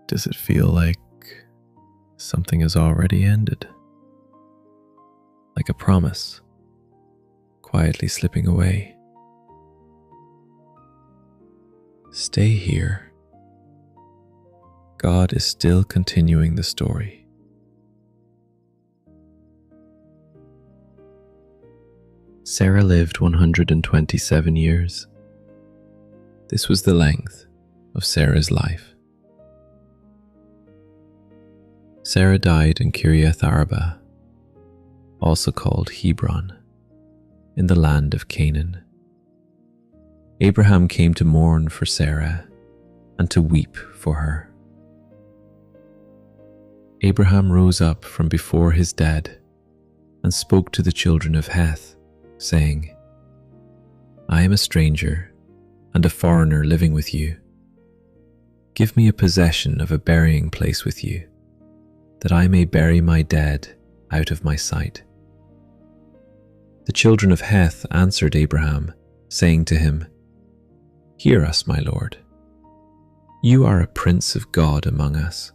Does it feel like something has already ended? Like a promise, quietly slipping away. Stay here. God is still continuing the story. Sarah lived 127 years. This was the length of Sarah's life. Sarah died in Kiriath Arba, also called Hebron, in the land of Canaan. Abraham came to mourn for Sarah and to weep for her. Abraham rose up from before his dead and spoke to the children of Heth, saying, I am a stranger and a foreigner living with you. Give me a possession of a burying place with you, that I may bury my dead out of my sight. The children of Heth answered Abraham, saying to him, Hear us, my lord. You are a prince of God among us.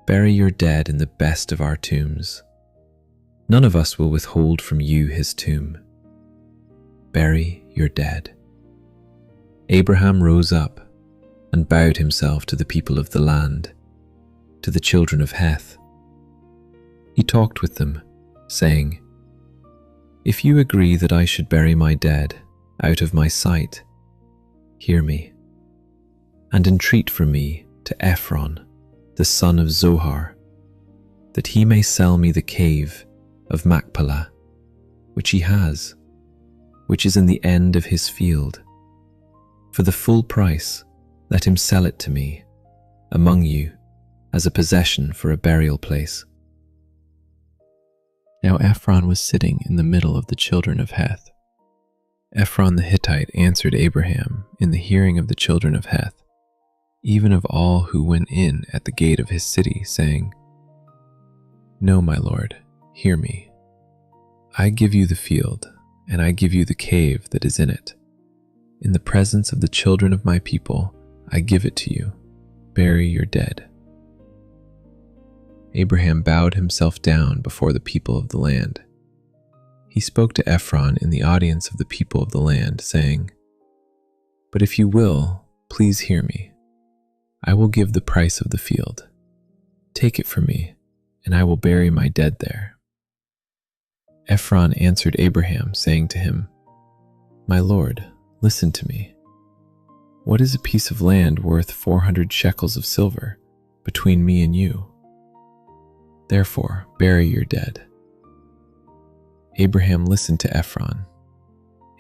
Bury your dead in the best of our tombs. None of us will withhold from you his tomb. Bury your dead. Abraham rose up and bowed himself to the people of the land, to the children of Heth. He talked with them, saying, If you agree that I should bury my dead out of my sight, hear me, and entreat for me to Ephron, the son of Zohar, that he may sell me the cave of Machpelah, which he has, which is in the end of his field. For the full price, let him sell it to me, among you, as a possession for a burial place. Now Ephron was sitting in the middle of the children of Heth. Ephron the Hittite answered Abraham in the hearing of the children of Heth, even of all who went in at the gate of his city, saying, No, my lord, hear me. I give you the field, and I give you the cave that is in it. In the presence of the children of my people, I give it to you. Bury your dead. Abraham bowed himself down before the people of the land. He spoke to Ephron in the audience of the people of the land, saying, But if you will, please hear me. I will give the price of the field. Take it from me, and I will bury my dead there. Ephron answered Abraham, saying to him, My lord, listen to me. What is a piece of land worth 400 shekels of silver between me and you? Therefore, bury your dead. Abraham listened to Ephron.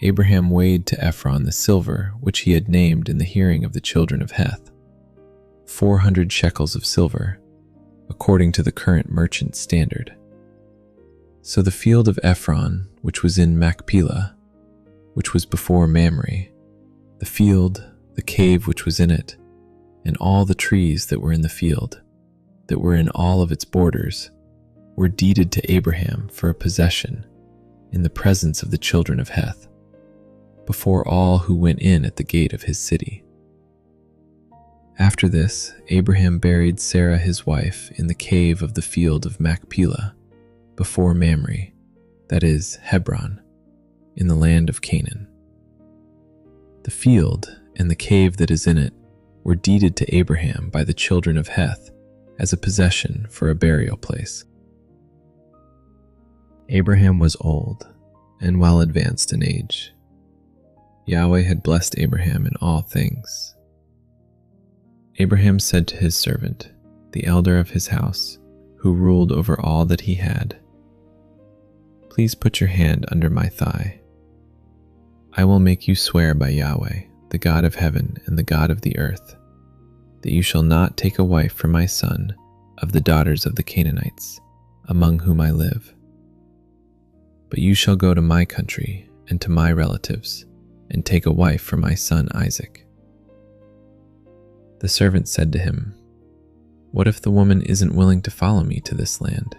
Abraham weighed to Ephron the silver which he had named in the hearing of the children of Heth, 400 shekels of silver, according to the current merchant standard. So the field of Ephron, which was in Machpelah, which was before Mamre, the field, the cave which was in it, and all the trees that were in the field, that were in all of its borders, were deeded to Abraham for a possession in the presence of the children of Heth, before all who went in at the gate of his city. After this, Abraham buried Sarah his wife in the cave of the field of Machpelah, before Mamre, that is, Hebron, in the land of Canaan. The field and the cave that is in it were deeded to Abraham by the children of Heth as a possession for a burial place. Abraham was old and well advanced in age. Yahweh had blessed Abraham in all things. Abraham said to his servant, the elder of his house, who ruled over all that he had, Please put your hand under my thigh. I will make you swear by Yahweh, the God of heaven and the God of the earth, that you shall not take a wife for my son of the daughters of the Canaanites, among whom I live. But you shall go to my country and to my relatives, and take a wife for my son Isaac. The servant said to him, What if the woman isn't willing to follow me to this land?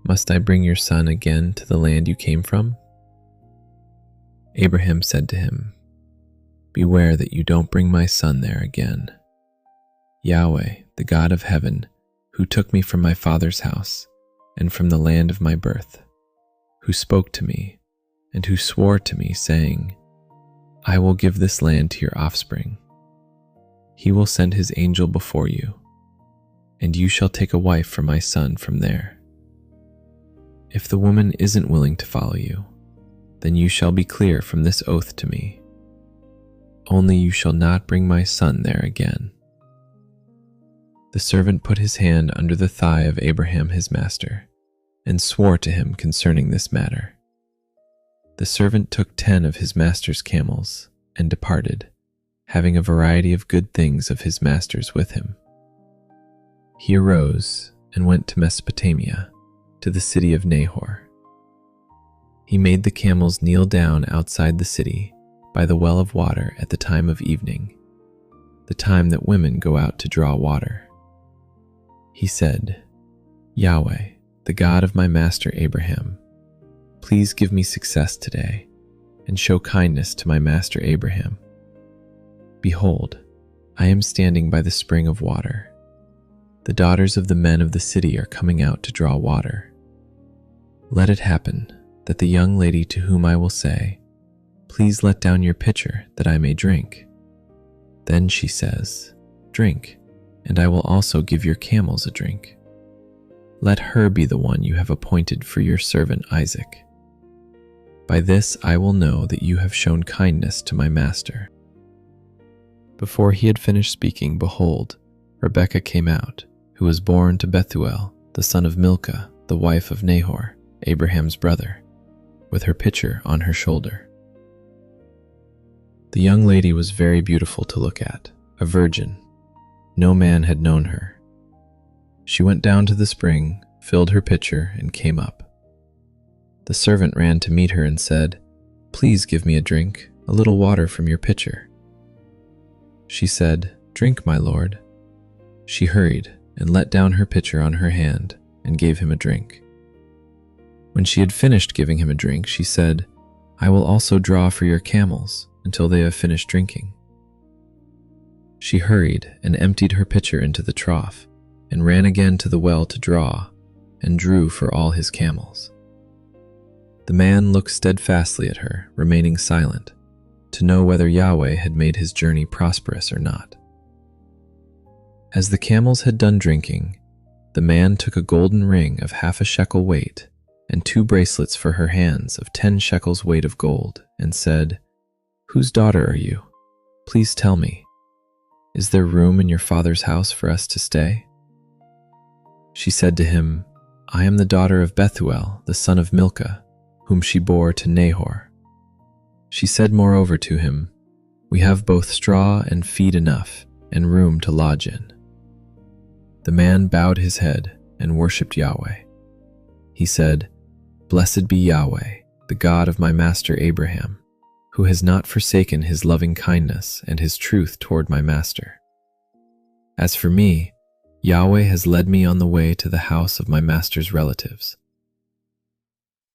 Must I bring your son again to the land you came from? Abraham said to him, Beware that you don't bring my son there again. Yahweh, the God of heaven, who took me from my father's house and from the land of my birth, who spoke to me and who swore to me, saying, I will give this land to your offspring. He will send his angel before you, and you shall take a wife for my son from there. If the woman isn't willing to follow you, then you shall be clear from this oath to me. Only you shall not bring my son there again. The servant put his hand under the thigh of Abraham his master, and swore to him concerning this matter. The servant took 10 of his master's camels and departed, having a variety of good things of his master's with him. He arose and went to Mesopotamia, to the city of Nahor. He made the camels kneel down outside the city by the well of water at the time of evening, the time that women go out to draw water. He said, Yahweh, the God of my master Abraham, please give me success today and show kindness to my master Abraham. Behold, I am standing by the spring of water. The daughters of the men of the city are coming out to draw water. Let it happen that the young lady to whom I will say, please let down your pitcher that I may drink. Then she says, drink, and I will also give your camels a drink. Let her be the one you have appointed for your servant Isaac. By this I will know that you have shown kindness to my master. Before he had finished speaking, behold, Rebekah came out, who was born to Bethuel, the son of Milcah, the wife of Nahor, Abraham's brother, with her pitcher on her shoulder. The young lady was very beautiful to look at, a virgin. No man had known her. She went down to the spring, filled her pitcher, and came up. The servant ran to meet her and said, please give me a drink, a little water from your pitcher. She said, drink, my lord. She hurried and let down her pitcher on her hand and gave him a drink. When she had finished giving him a drink, she said, I will also draw for your camels until they have finished drinking. She hurried and emptied her pitcher into the trough and ran again to the well to draw and drew for all his camels. The man looked steadfastly at her, remaining silent, to know whether Yahweh had made his journey prosperous or not. As the camels had done drinking, the man took a golden ring of 1/2 shekel weight and 2 bracelets for her hands of 10 shekels weight of gold, and said, whose daughter are you? Please tell me. Is there room in your father's house for us to stay? She said to him, I am the daughter of Bethuel, the son of Milcah, whom she bore to Nahor. She said moreover to him, we have both straw and feed enough, and room to lodge in. The man bowed his head and worshipped Yahweh. He said, blessed be Yahweh, the God of my master Abraham, who has not forsaken his loving kindness and his truth toward my master. As for me, Yahweh has led me on the way to the house of my master's relatives.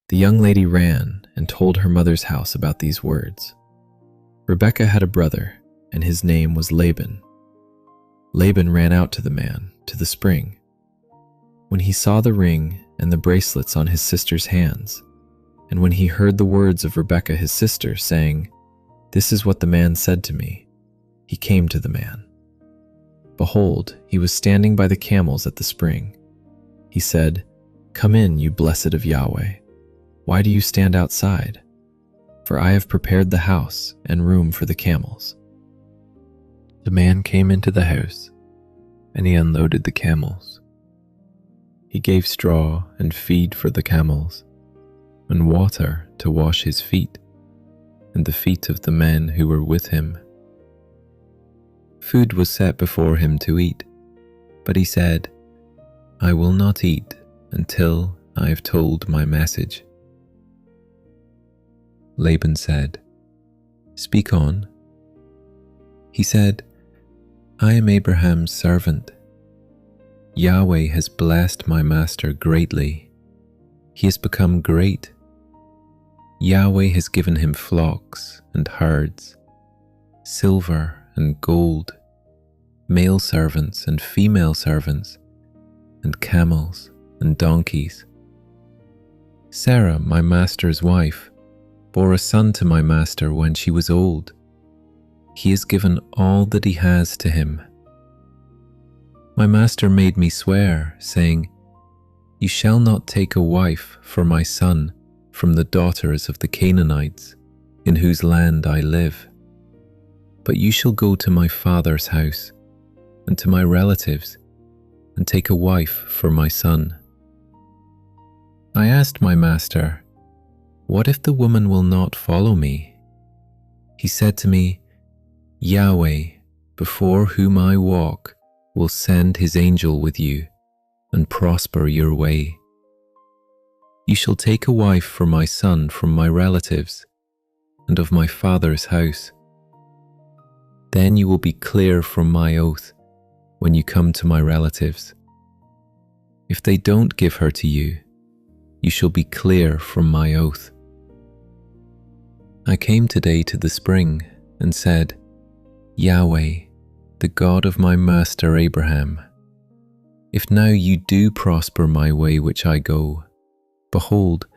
The young lady ran and told her mother's house about these words. Rebekah had a brother, and his name was Laban. Laban ran out to the man, to the spring. When he saw the ring and the bracelets on his sister's hands, and when he heard the words of Rebekah his sister, saying, this is what the man said to me, he came to the man. Behold, he was standing by the camels at the spring. He said, come in, you blessed of Yahweh. Why do you stand outside? For I have prepared the house and room for the camels. The man came into the house, and he unloaded the camels. He gave straw and feed for the camels, and water to wash his feet, and the feet of the men who were with him. Food was set before him to eat, but he said, I will not eat until I have told my message. Laban said, speak on. He said, I am Abraham's servant. Yahweh has blessed my master greatly. He has become great. Yahweh has given him flocks and herds, silver and gold, male servants and female servants, and camels and donkeys. Sarah, my master's wife, bore a son to my master when she was old. He has given all that he has to him. My master made me swear, saying, "You shall not take a wife for my son from the daughters of the Canaanites, in whose land I live. But you shall go to my father's house and to my relatives and take a wife for my son." I asked my master, "What if the woman will not follow me?" He said to me, "Yahweh, before whom I walk, will send his angel with you and prosper your way. You shall take a wife for my son from my relatives and of my father's house. Then you will be clear from my oath when you come to my relatives. If they don't give her to you, you shall be clear from my oath." I came today to the spring and said, "Yahweh, the God of my master Abraham, if now you do prosper my way which I go, behold,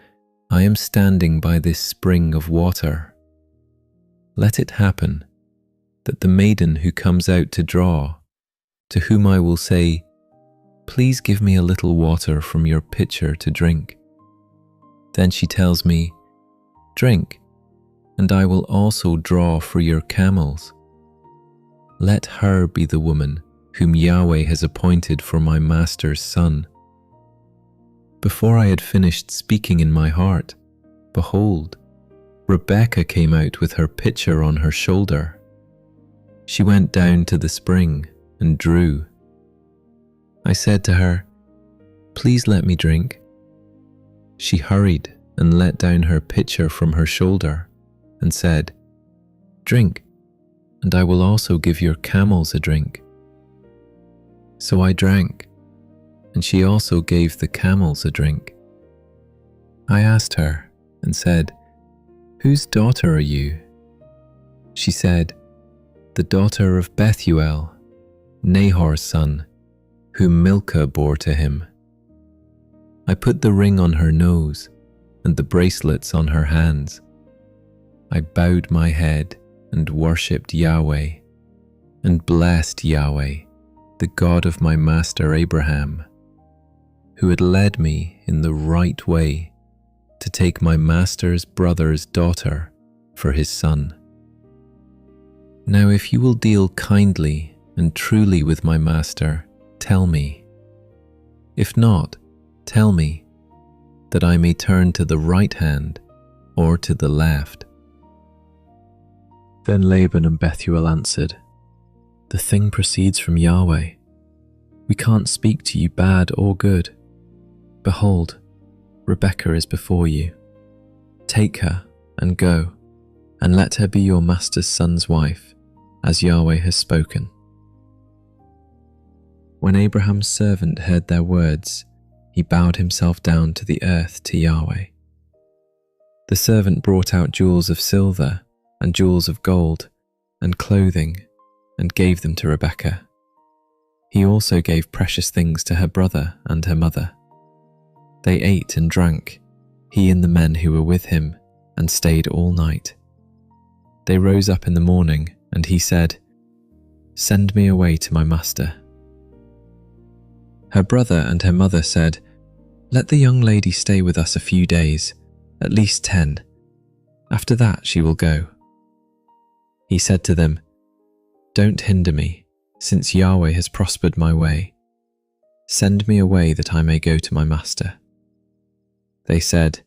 I am standing by this spring of water. Let it happen that the maiden who comes out to draw, to whom I will say, 'Please give me a little water from your pitcher to drink,' then she tells me, 'Drink, and I will also draw for your camels.' Let her be the woman whom Yahweh has appointed for my master's son." Before I had finished speaking in my heart, behold, Rebekah came out with her pitcher on her shoulder. She went down to the spring and drew. I said to her, "Please let me drink." She hurried and let down her pitcher from her shoulder and said, "Drink, and I will also give your camels a drink." So I drank, and she also gave the camels a drink. I asked her and said, "Whose daughter are you?" She said, "The daughter of Bethuel, Nahor's son, whom Milcah bore to him." I put the ring on her nose and the bracelets on her hands. I bowed my head and worshipped Yahweh, and blessed Yahweh, the God of my master Abraham, who had led me in the right way to take my master's brother's daughter for his son. Now if you will deal kindly and truly with my master, tell me. If not, tell me, that I may turn to the right hand or to the left." Then Laban and Bethuel answered, "The thing proceeds from Yahweh. We can't speak to you bad or good. Behold, Rebekah is before you. Take her and go, and let her be your master's son's wife, as Yahweh has spoken." When Abraham's servant heard their words, he bowed himself down to the earth to Yahweh. The servant brought out jewels of silver and jewels of gold and clothing and gave them to Rebekah. He also gave precious things to her brother and her mother. They ate and drank, he and the men who were with him, and stayed all night. They rose up in the morning, and he said, "Send me away to my master." Her brother and her mother said, "Let the young lady stay with us a few days, at least 10. After that she will go." He said to them, "Don't hinder me, since Yahweh has prospered my way. Send me away that I may go to my master." They said,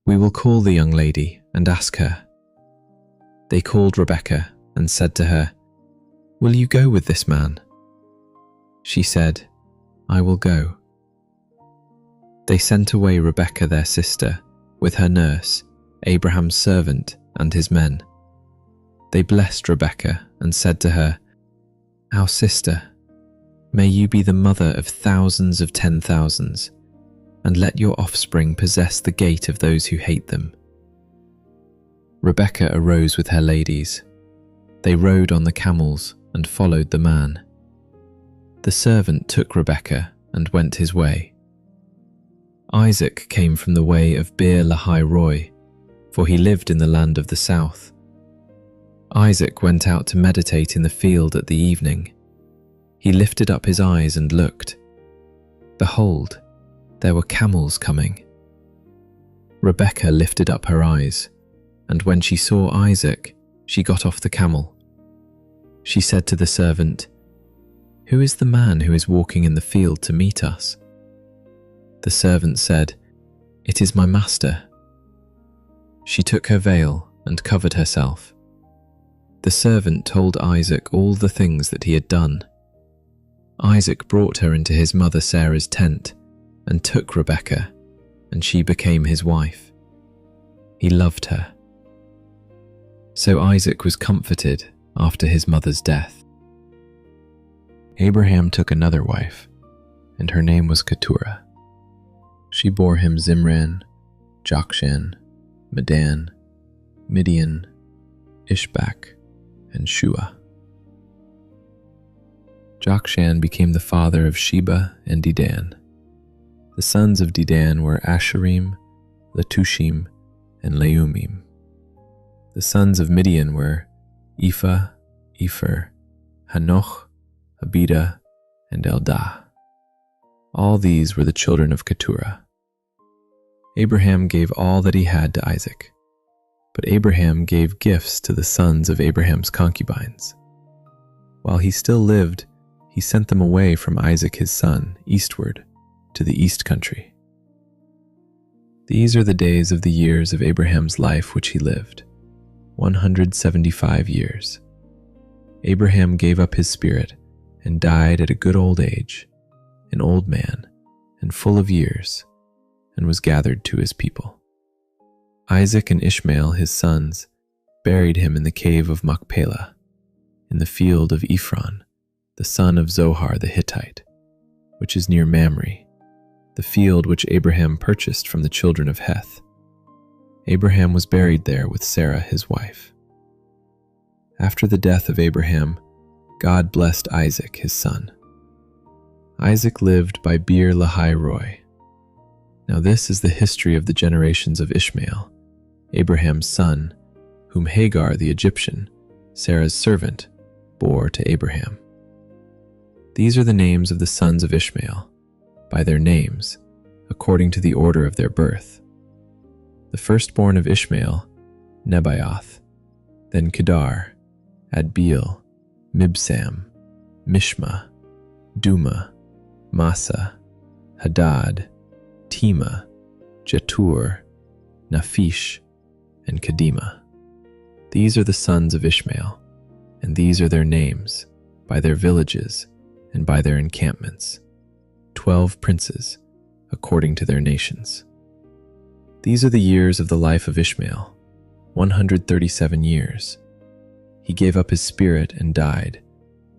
"We will call the young lady and ask her." They called Rebekah and said to her, "Will you go with this man?" She said, "I will go." They sent away Rebekah their sister with her nurse, Abraham's servant, and his men. They blessed Rebekah and said to her, "Our sister, may you be the mother of thousands of 10,000s, and let your offspring possess the gate of those who hate them." Rebekah arose with her ladies. They rode on the camels and followed the man. The servant took Rebekah and went his way. Isaac came from the way of Beer Lahai Roi, for he lived in the land of the south. Isaac went out to meditate in the field at the evening. He lifted up his eyes and looked. Behold, there were camels coming. Rebekah lifted up her eyes, and when she saw Isaac, she got off the camel. She said to the servant, "Who is the man who is walking in the field to meet us?" The servant said, "It is my master." She took her veil and covered herself. The servant told Isaac all the things that he had done. Isaac brought her into his mother Sarah's tent and took Rebekah, and she became his wife. He loved her. So Isaac was comforted after his mother's death. Abraham took another wife, and her name was Keturah. She bore him Zimran, Jokshan, Medan, Midian, Ishbak, and Shua. Jokshan became the father of Sheba and Dedan. The sons of Dedan were Asherim, Letushim, and Leumim. The sons of Midian were Ephah, Epher, Hanoch, Abida, and Eldah. All these were the children of Keturah. Abraham gave all that he had to Isaac, but Abraham gave gifts to the sons of Abraham's concubines. While he still lived, he sent them away from Isaac his son eastward to the east country. These are the days of the years of Abraham's life which he lived, 175 years. Abraham gave up his spirit and died at a good old age, an old man and full of years, and was gathered to his people. Isaac and Ishmael, his sons, buried him in the cave of Machpelah, in the field of Ephron, the son of Zohar the Hittite, which is near Mamre, the field which Abraham purchased from the children of Heth. Abraham was buried there with Sarah his wife. After the death of Abraham, God blessed Isaac his son. Isaac lived by Beer Lahai Roi. Now this is the history of the generations of Ishmael, Abraham's son, whom Hagar the Egyptian, Sarah's servant, bore to Abraham. These are the names of the sons of Ishmael, by their names, according to the order of their birth. The firstborn of Ishmael, Nebaioth, then Kedar, Adbeel, Mibsam, Mishma, Duma, Massa, Hadad, Tema, Jetur, Naphish, and Kedema. These are the sons of Ishmael, and these are their names, by their villages and by their encampments, 12 princes, according to their nations. These are the years of the life of Ishmael, 137 years. He gave up his spirit and died,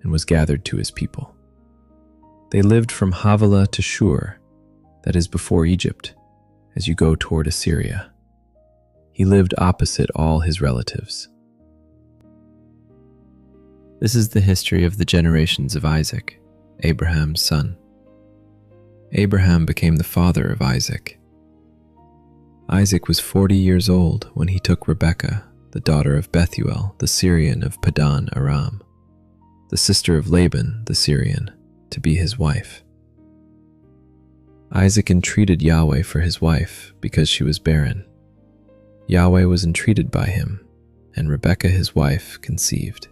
and was gathered to his people. They lived from Havilah to Shur, that is before Egypt, as you go toward Assyria. He lived opposite all his relatives. This is the history of the generations of Isaac, Abraham's son. Abraham became the father of Isaac. Isaac was 40 years old when he took Rebekah, the daughter of Bethuel, the Syrian of Padan Aram, the sister of Laban, the Syrian, to be his wife. Isaac entreated Yahweh for his wife because she was barren. Yahweh was entreated by him, and Rebekah his wife conceived.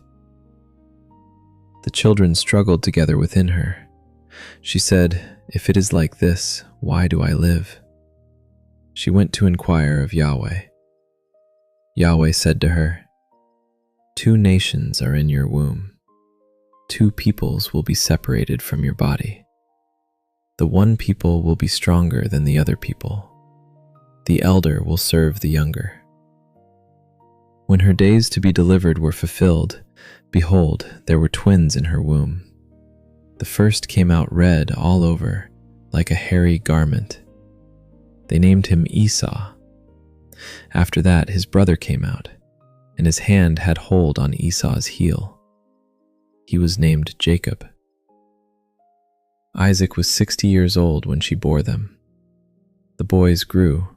The children struggled together within her. She said, "If it is like this, why do I live?" She went to inquire of Yahweh. Yahweh said to her, "2 nations are in your womb. 2 peoples will be separated from your body. The one people will be stronger than the other people. The elder will serve the younger." When her days to be delivered were fulfilled, behold, there were twins in her womb. The first came out red all over, like a hairy garment. They named him Esau. After that, his brother came out, and his hand had hold on Esau's heel. He was named Jacob. Isaac was 60 years old when she bore them. The boys grew.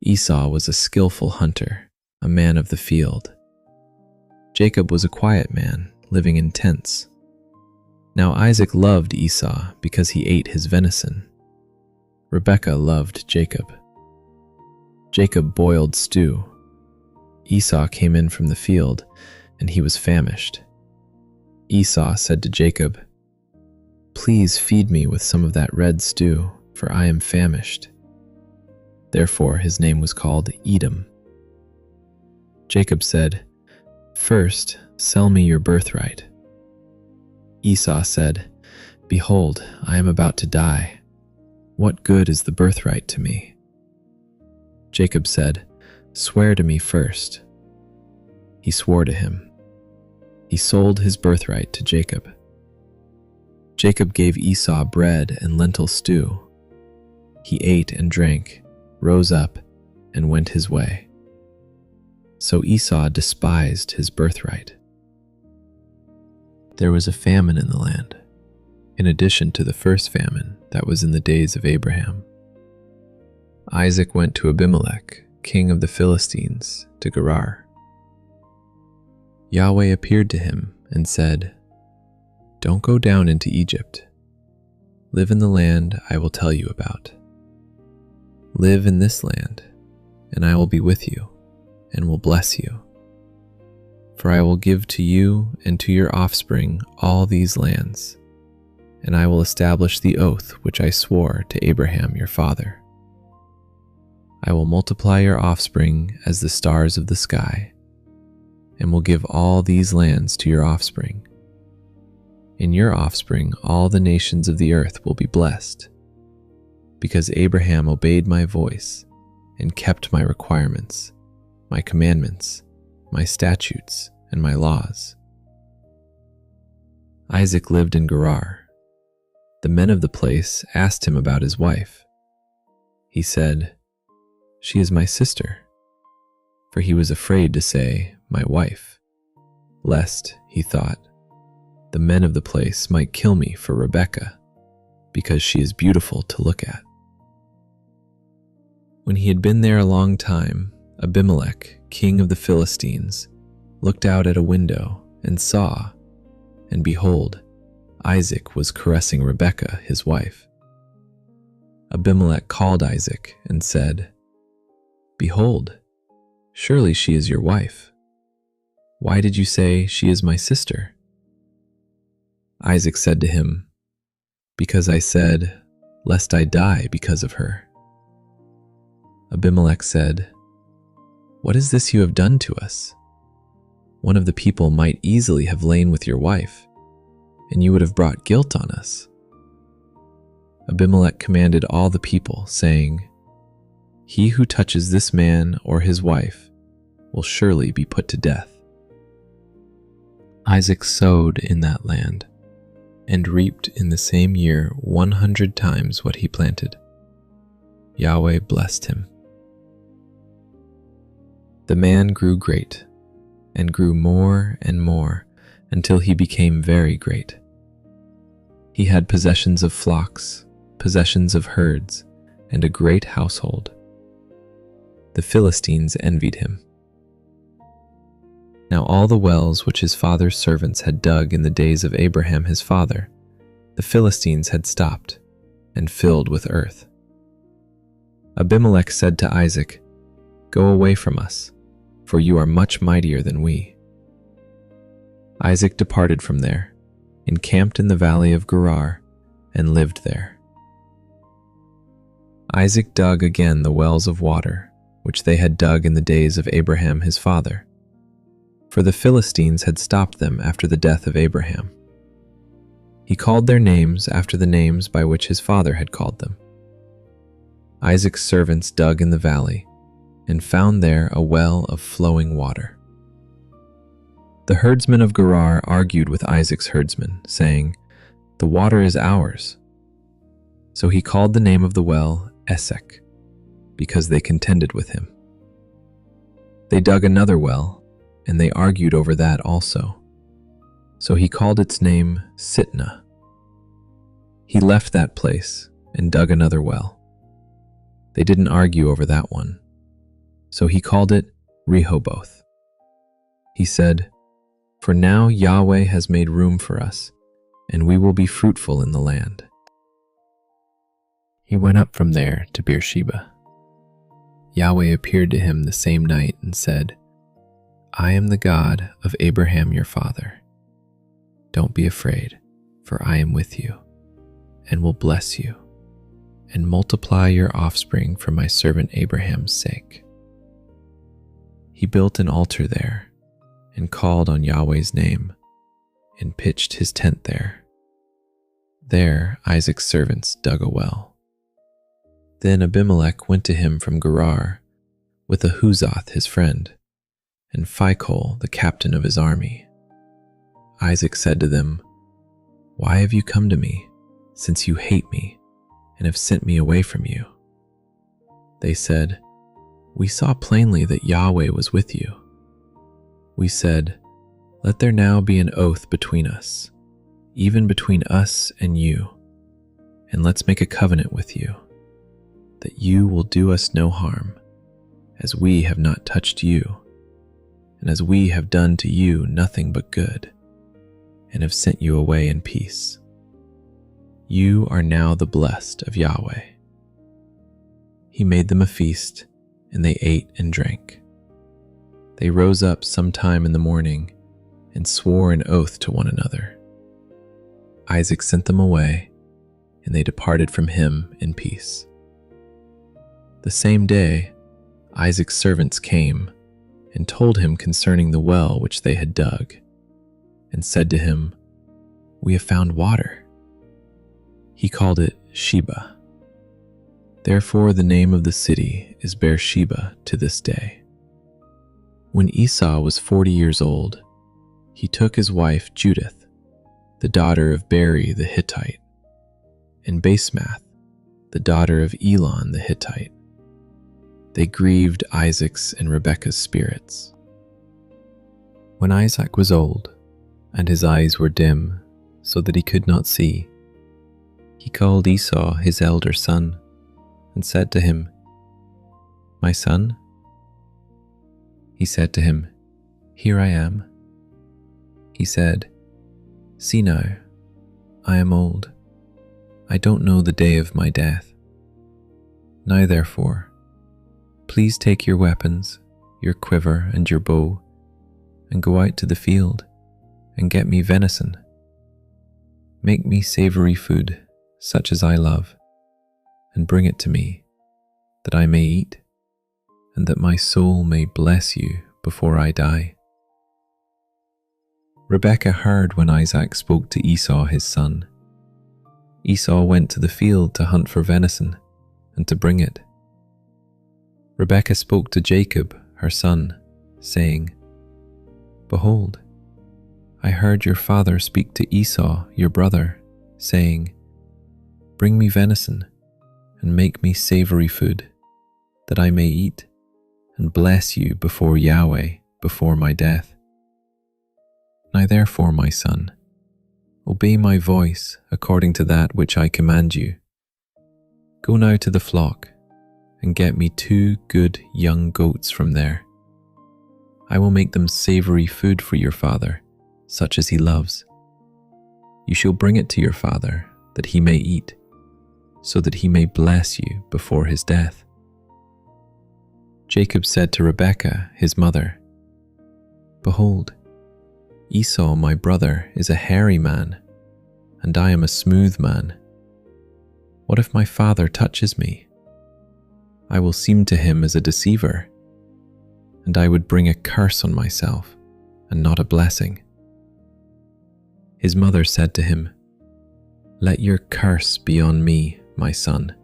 Esau was a skillful hunter, a man of the field. Jacob was a quiet man, living in tents. Now Isaac loved Esau because he ate his venison. Rebekah loved Jacob. Jacob boiled stew. Esau came in from the field, and he was famished. Esau said to Jacob, "Please feed me with some of that red stew, for I am famished." Therefore his name was called Edom. Jacob said, "First, sell me your birthright." Esau said, "Behold, I am about to die. What good is the birthright to me?" Jacob said, "Swear to me first." He swore to him. He sold his birthright to Jacob. Jacob gave Esau bread and lentil stew. He ate and drank, rose up, and went his way. So Esau despised his birthright. There was a famine in the land, in addition to the first famine that was in the days of Abraham. Isaac went to Abimelech, king of the Philistines, to Gerar. Yahweh appeared to him and said, "Don't go down into Egypt. Live in the land I will tell you about. Live in this land, and I will be with you, and will bless you. For I will give to you and to your offspring all these lands, and I will establish the oath which I swore to Abraham your father. I will multiply your offspring as the stars of the sky, and will give all these lands to your offspring. In your offspring all the nations of the earth will be blessed, because Abraham obeyed my voice and kept my requirements, my commandments, my statutes, and my laws." Isaac lived in Gerar. The men of the place asked him about his wife. He said, "She is my sister," for he was afraid to say, "my wife," lest, he thought, the men of the place might kill me for Rebekah, because she is beautiful to look at. When he had been there a long time, Abimelech, king of the Philistines, looked out at a window and saw, and behold, Isaac was caressing Rebekah, his wife. Abimelech called Isaac and said, "Behold, surely she is your wife. Why did you say, 'She is my sister'?" Isaac said to him, "Because I said, 'Lest I die because of her.'" Abimelech said, "What is this you have done to us? One of the people might easily have lain with your wife, and you would have brought guilt on us." Abimelech commanded all the people, saying, "He who touches this man or his wife will surely be put to death." Isaac sowed in that land, and reaped in the same year 100 times what he planted. Yahweh blessed him. The man grew great, and grew more and more, until he became very great. He had possessions of flocks, possessions of herds, and a great household. The Philistines envied him. Now all the wells which his father's servants had dug in the days of Abraham his father, the Philistines had stopped and filled with earth. Abimelech said to Isaac, "Go away from us, for you are much mightier than we." Isaac departed from there, encamped in the valley of Gerar, and lived there. Isaac dug again the wells of water, which they had dug in the days of Abraham his father, for the Philistines had stopped them after the death of Abraham. He called their names after the names by which his father had called them. Isaac's servants dug in the valley, and found there a well of flowing water. The herdsmen of Gerar argued with Isaac's herdsmen, saying, "The water is ours." So he called the name of the well Esek, because they contended with him. They dug another well, and they argued over that also. So he called its name Sitnah. He left that place and dug another well. They didn't argue over that one, so he called it Rehoboth. He said, "For now Yahweh has made room for us, and we will be fruitful in the land." He went up from there to Beersheba. Yahweh appeared to him the same night and said, "I am the God of Abraham your father. Don't be afraid, for I am with you, and will bless you, and multiply your offspring for my servant Abraham's sake." He built an altar there, and called on Yahweh's name, and pitched his tent there. There Isaac's servants dug a well. Then Abimelech went to him from Gerar, with Ahuzath his friend, and Phicol the captain of his army. Isaac said to them, "Why have you come to me, since you hate me, and have sent me away from you?" They said, "We saw plainly that Yahweh was with you." We said, "Let there now be an oath between us, even between us and you, and let's make a covenant with you, that you will do us no harm, as we have not touched you, and as we have done to you nothing but good, and have sent you away in peace. You are now the blessed of Yahweh." He made them a feast, and they ate and drank. They rose up sometime in the morning and swore an oath to one another. Isaac sent them away, and they departed from him in peace. The same day, Isaac's servants came and told him concerning the well which they had dug, and said to him, "We have found water." He called it Sheba. Therefore the name of the city is Beersheba to this day. When Esau was 40 years old, he took his wife Judith, the daughter of Beri the Hittite, and Basemath, the daughter of Elon the Hittite. They grieved Isaac's and Rebekah's spirits. When Isaac was old, and his eyes were dim, so that he could not see, he called Esau his elder son, and said to him, "My son?" He said to him, "Here I am." He said, "See now, I am old. I don't know the day of my death. Now therefore, please take your weapons, your quiver and your bow, and go out to the field and get me venison. Make me savory food, such as I love, and bring it to me, that I may eat, and that my soul may bless you before I die." Rebekah heard when Isaac spoke to Esau his son. Esau went to the field to hunt for venison, and to bring it. Rebekah spoke to Jacob, her son, saying, "Behold, I heard your father speak to Esau, your brother, saying, 'Bring me venison, and make me savory food, that I may eat, and bless you before Yahweh before my death.' Now therefore, my son, obey my voice according to that which I command you. Go now to the flock, and get me 2 good young goats from there. I will make them savory food for your father, such as he loves. You shall bring it to your father, that he may eat, so that he may bless you before his death." Jacob said to Rebekah, his mother, "Behold, Esau my brother is a hairy man, and I am a smooth man. What if my father touches me? I will seem to him as a deceiver, and I would bring a curse on myself, and not a blessing." His mother said to him, "Let your curse be on me, my son.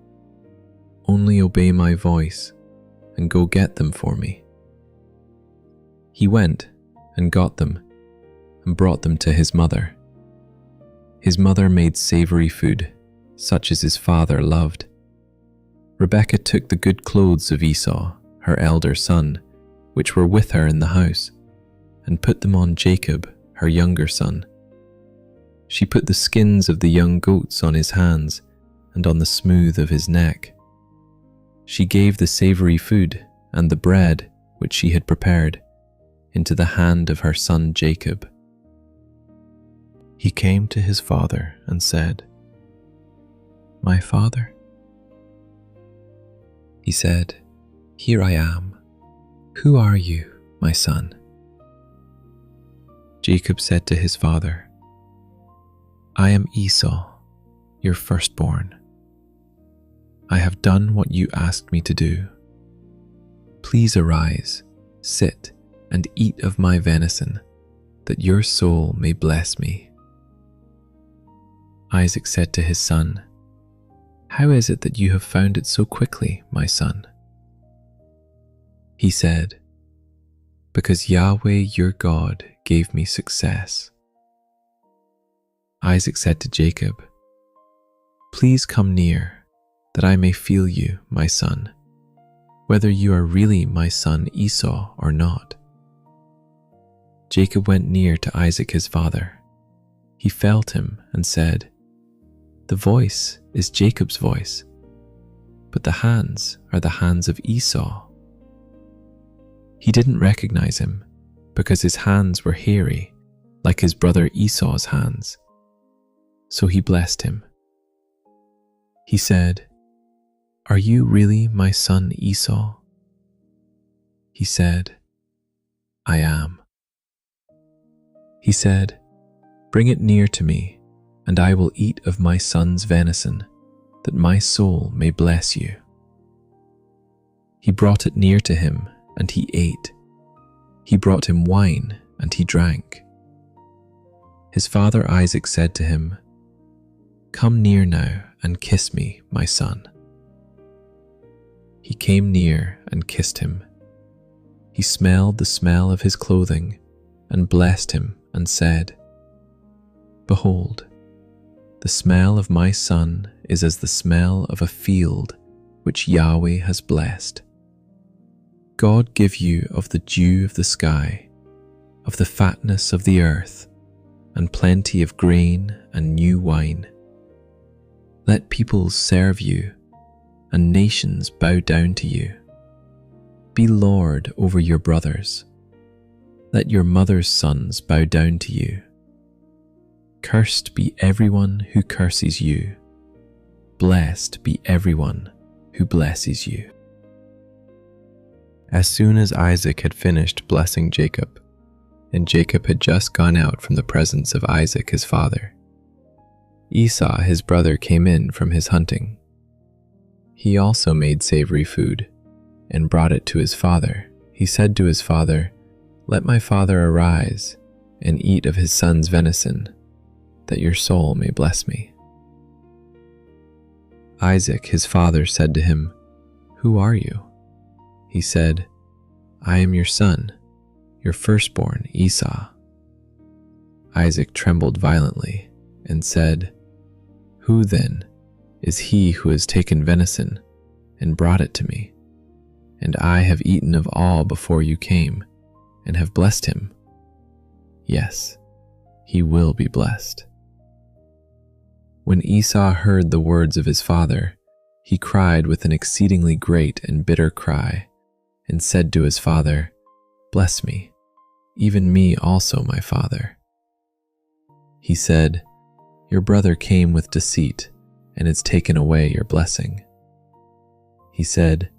Only obey my voice, and go get them for me." He went and got them, and brought them to his mother. His mother made savory food, such as his father loved. Rebekah took the good clothes of Esau, her elder son, which were with her in the house, and put them on Jacob, her younger son. She put the skins of the young goats on his hands and on the smooth of his neck. She gave the savory food and the bread which she had prepared into the hand of her son Jacob. He came to his father and said, "My father?" He said, "Here I am. Who are you, my son?" Jacob said to his father, "I am Esau, your firstborn. I have done what you asked me to do. Please arise, sit, and eat of my venison, that your soul may bless me." Isaac said to his son, "How is it that you have found it so quickly, my son?" He said, "Because Yahweh your God gave me success." Isaac said to Jacob, "Please come near, that I may feel you, my son, whether you are really my son Esau or not." Jacob went near to Isaac his father. He felt him and said, "The voice is Jacob's voice, but the hands are the hands of Esau." He didn't recognize him because his hands were hairy, like his brother Esau's hands. So he blessed him. He said, "Are you really my son Esau?" He said, "I am." He said, "Bring it near to me, and I will eat of my son's venison, that my soul may bless you." He brought it near to him, and he ate. He brought him wine, and he drank. His father Isaac said to him, "Come near now and kiss me, my son." He came near and kissed him. He smelled the smell of his clothing and blessed him and said, "Behold, the smell of my son is as the smell of a field which Yahweh has blessed. God give you of the dew of the sky, of the fatness of the earth, and plenty of grain and new wine. Let peoples serve you, and nations bow down to you. Be lord over your brothers. Let your mother's sons bow down to you. Cursed be everyone who curses you. Blessed be everyone who blesses you." As soon as Isaac had finished blessing Jacob, and Jacob had just gone out from the presence of Isaac his father, Esau his brother came in from his hunting. He also made savory food and brought it to his father. He said to his father, "Let my father arise and eat of his son's venison, that your soul may bless me." Isaac his father said to him, "Who are you?" He said, "I am your son, your firstborn Esau." Isaac trembled violently and said, "Who then is he who has taken venison and brought it to me? And I have eaten of all before you came and have blessed him. Yes, he will be blessed." When Esau heard the words of his father, he cried with an exceedingly great and bitter cry, and said to his father, "Bless me, even me also, my father." He said, "Your brother came with deceit and has taken away your blessing." He said,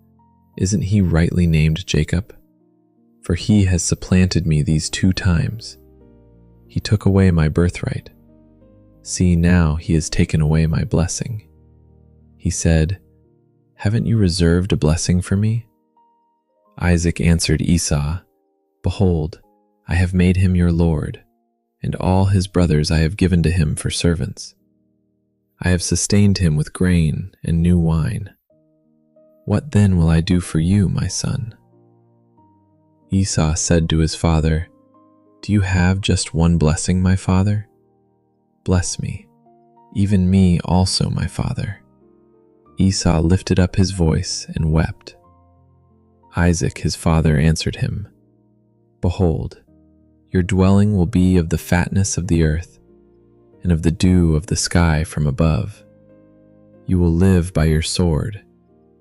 "Isn't he rightly named Jacob? For he has supplanted me these 2 times. He took away my birthright. See, now he has taken away my blessing." He said, "Haven't you reserved a blessing for me?" Isaac answered Esau, "Behold, I have made him your lord, and all his brothers I have given to him for servants. I have sustained him with grain and new wine. What then will I do for you, my son?" Esau said to his father, "Do you have just one blessing, my father? Bless me, even me also, my father." Esau lifted up his voice and wept. Isaac his father answered him, "Behold, your dwelling will be of the fatness of the earth, and of the dew of the sky from above. You will live by your sword,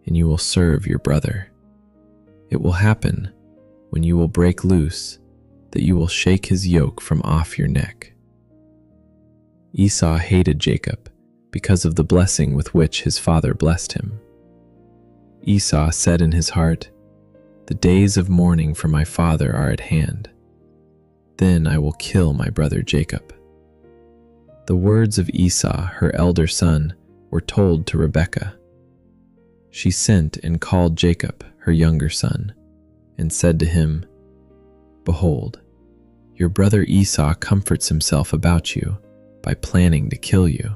and you will serve your brother. It will happen, when you will break loose, that you will shake his yoke from off your neck." Esau hated Jacob because of the blessing with which his father blessed him. Esau said in his heart, "The days of mourning for my father are at hand. Then I will kill my brother Jacob." The words of Esau, her elder son, were told to Rebekah. She sent and called Jacob, her younger son, and said to him, "Behold, your brother Esau comforts himself about you by planning to kill you.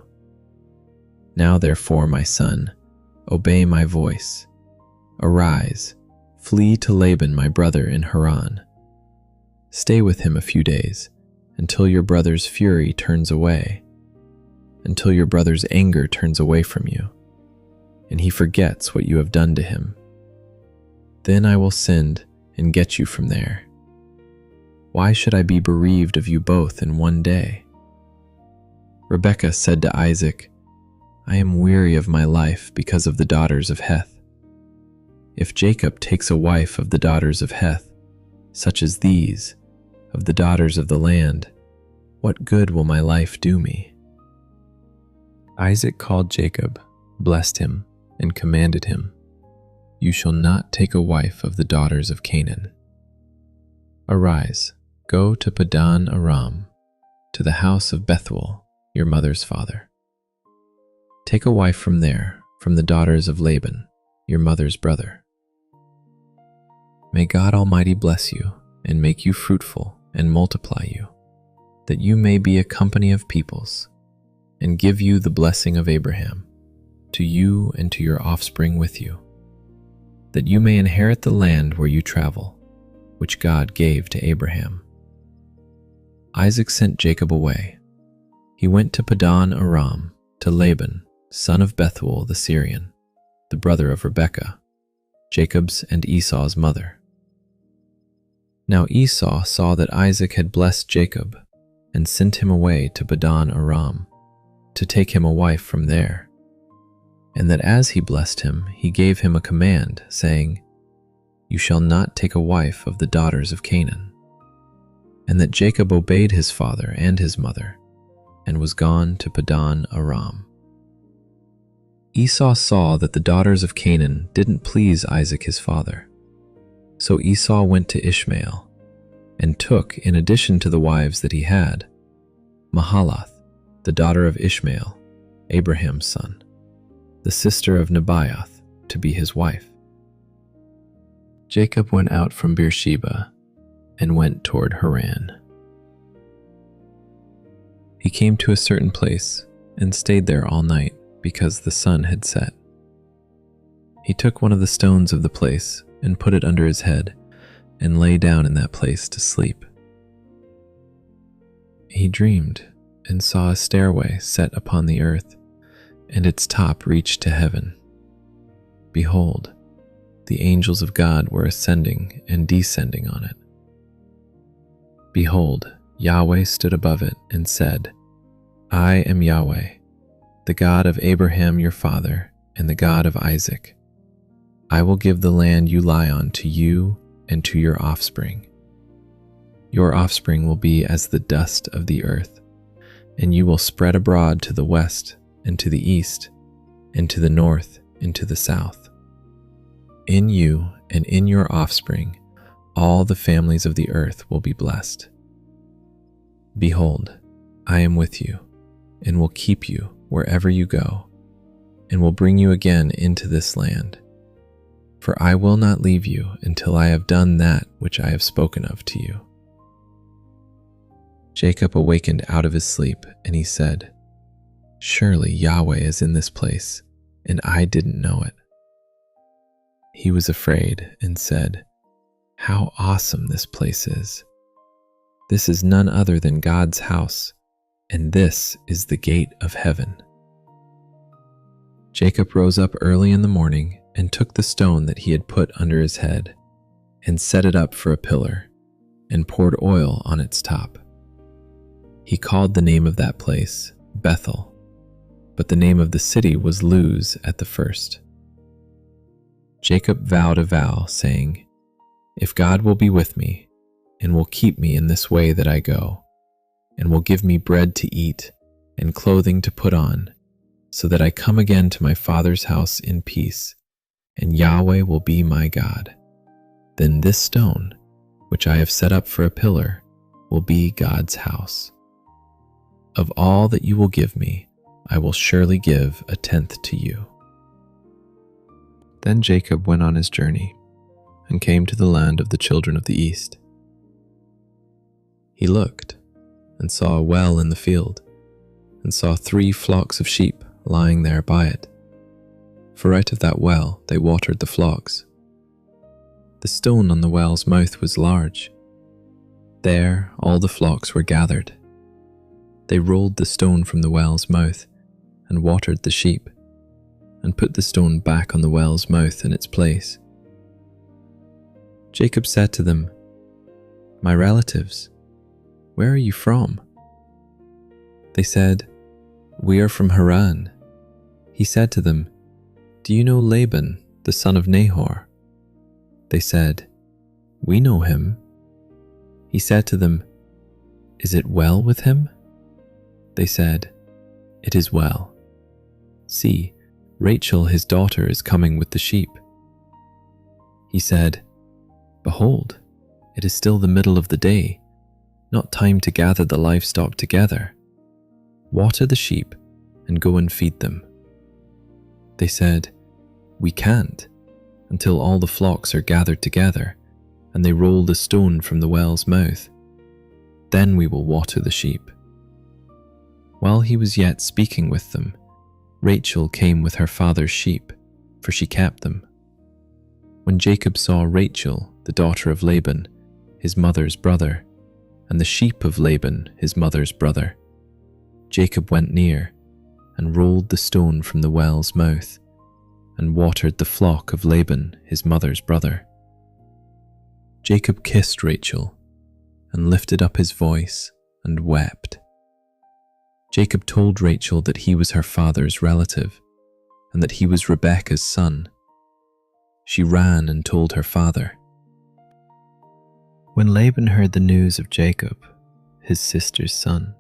Now therefore, my son, obey my voice. Arise, flee to Laban my brother in Haran. Stay with him a few days, until your brother's fury turns away, until your brother's anger turns away from you, and he forgets what you have done to him. Then I will send and get you from there. Why should I be bereaved of you both in one day?" Rebekah said to Isaac, "I am weary of my life because of the daughters of Heth. If Jacob takes a wife of the daughters of Heth, such as these, of the daughters of the land, what good will my life do me?" Isaac called Jacob, blessed him, and commanded him, "You shall not take a wife of the daughters of Canaan. Arise, go to Padan Aram, to the house of Bethuel, your mother's father. Take a wife from there, from the daughters of Laban, your mother's brother. May God Almighty bless you, and make you fruitful, and multiply you, that you may be a company of peoples, and give you the blessing of Abraham, to you and to your offspring with you, that you may inherit the land where you travel, which God gave to Abraham." Isaac sent Jacob away. He went to Padan Aram, to Laban, son of Bethuel the Syrian, the brother of Rebekah, Jacob's and Esau's mother. Now Esau saw that Isaac had blessed Jacob, and sent him away to Padan Aram, to take him a wife from there, and that as he blessed him, he gave him a command, saying, "You shall not take a wife of the daughters of Canaan." And that Jacob obeyed his father and his mother, and was gone to Padan Aram. Esau saw that the daughters of Canaan didn't please Isaac his father. So Esau went to Ishmael, and took, in addition to the wives that he had, Mahalath, the daughter of Ishmael, Abraham's son, the sister of Nebaioth, to be his wife. Jacob went out from Beersheba, and went toward Haran. He came to a certain place, and stayed there all night, because the sun had set. He took one of the stones of the place, and put it under his head, and lay down in that place to sleep. He dreamed, and saw a stairway set upon the earth, and its top reached to heaven. Behold, the angels of God were ascending and descending on it. Behold, Yahweh stood above it and said, "I am Yahweh, the God of Abraham your father, and the God of Isaac. I will give the land you lie on to you and to your offspring. Your offspring will be as the dust of the earth, and you will spread abroad to the west and to the east, and to the north and to the south. In you and in your offspring, all the families of the earth will be blessed. Behold, I am with you, and will keep you wherever you go, and will bring you again into this land. For I will not leave you until I have done that which I have spoken of to you." Jacob awakened out of his sleep, and he said, "Surely Yahweh is in this place, and I didn't know it." He was afraid and said, "How awesome this place is! This is none other than God's house, and this is the gate of heaven." Jacob rose up early in the morning and took the stone that he had put under his head, and set it up for a pillar, and poured oil on its top. He called the name of that place Bethel, but the name of the city was Luz at the first. Jacob vowed a vow, saying, "If God will be with me, and will keep me in this way that I go, and will give me bread to eat and clothing to put on, so that I come again to my father's house in peace, and Yahweh will be my God, then this stone, which I have set up for a pillar, will be God's house. Of all that you will give me, I will surely give a tenth to you." Then Jacob went on his journey and came to the land of the children of the east. He looked and saw a well in the field, and saw 3 flocks of sheep lying there by it, for out of that well they watered the flocks. The stone on the well's mouth was large. There all the flocks were gathered. They rolled the stone from the well's mouth and watered the sheep, and put the stone back on the well's mouth in its place. Jacob said to them, "My relatives, where are you from?" They said, "We are from Haran." He said to them, "Do you know Laban, the son of Nahor?" They said, "We know him." He said to them, "Is it well with him?" They said, "It is well. See, Rachel his daughter is coming with the sheep." He said, "Behold, it is still the middle of the day, not time to gather the livestock together. Water the sheep and go and feed them." They said, "We can't, until all the flocks are gathered together, and they roll the stone from the well's mouth. Then we will water the sheep." While he was yet speaking with them, Rachel came with her father's sheep, for she kept them. When Jacob saw Rachel, the daughter of Laban, his mother's brother, and the sheep of Laban, his mother's brother, Jacob went near and rolled the stone from the well's mouth and watered the flock of Laban, his mother's brother. Jacob kissed Rachel and lifted up his voice and wept. Jacob told Rachel that he was her father's relative and that he was Rebekah's son. She ran and told her father. When Laban heard the news of Jacob, his sister's son,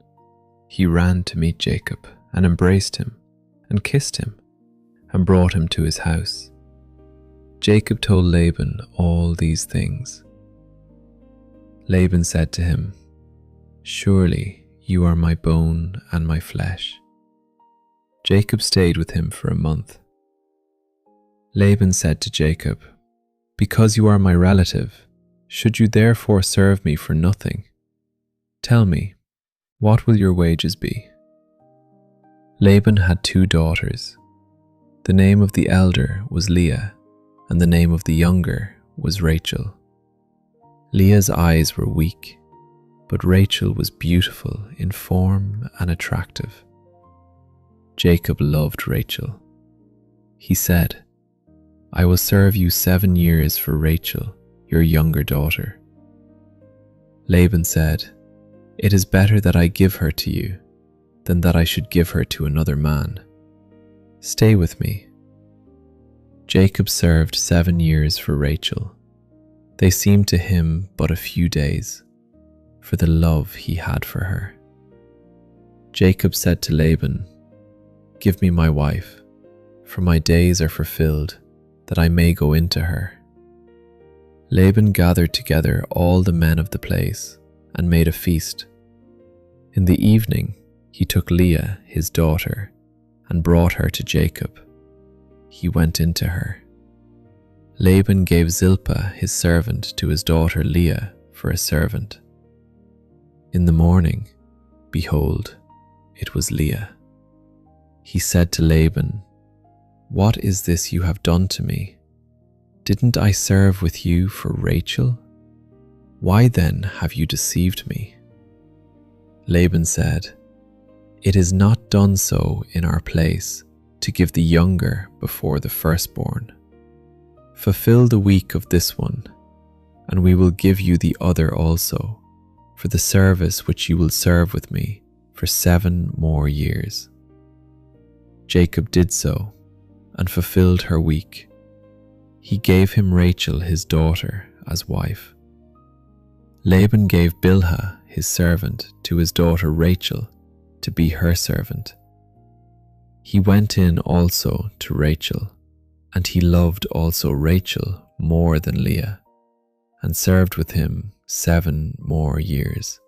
he ran to meet Jacob and embraced him and kissed him and brought him to his house. Jacob told Laban all these things. Laban said to him, "Surely you are my bone and my flesh." Jacob stayed with him for a month. Laban said to Jacob, "Because you are my relative, should you therefore serve me for nothing? Tell me, what will your wages be?" Laban had 2 daughters. The name of the elder was Leah, and the name of the younger was Rachel. Leah's eyes were weak, but Rachel was beautiful in form and attractive. Jacob loved Rachel. He said, "I will serve you 7 years for Rachel, your younger daughter." Laban said, "It is better that I give her to you than that I should give her to another man. Stay with me." Jacob served 7 years for Rachel. They seemed to him but a few days, for the love he had for her. Jacob said to Laban, "Give me my wife, for my days are fulfilled, that I may go into her." Laban gathered together all the men of the place and made a feast. In the evening he took Leah, his daughter, and brought her to Jacob. He went into her. Laban gave Zilpah, his servant, to his daughter Leah for a servant. In the morning, behold, it was Leah. He said to Laban, "What is this you have done to me? Didn't I serve with you for Rachel? Why then have you deceived me?" Laban said, "It is not done so in our place to give the younger before the firstborn. Fulfill the week of this one, and we will give you the other also, for the service which you will serve with me for 7 more years. Jacob did so and fulfilled her week. He gave him Rachel his daughter as wife. Laban gave Bilhah his servant to his daughter Rachel to be her servant. He went in also to Rachel, and he loved also Rachel more than Leah, and served with him 7 more years.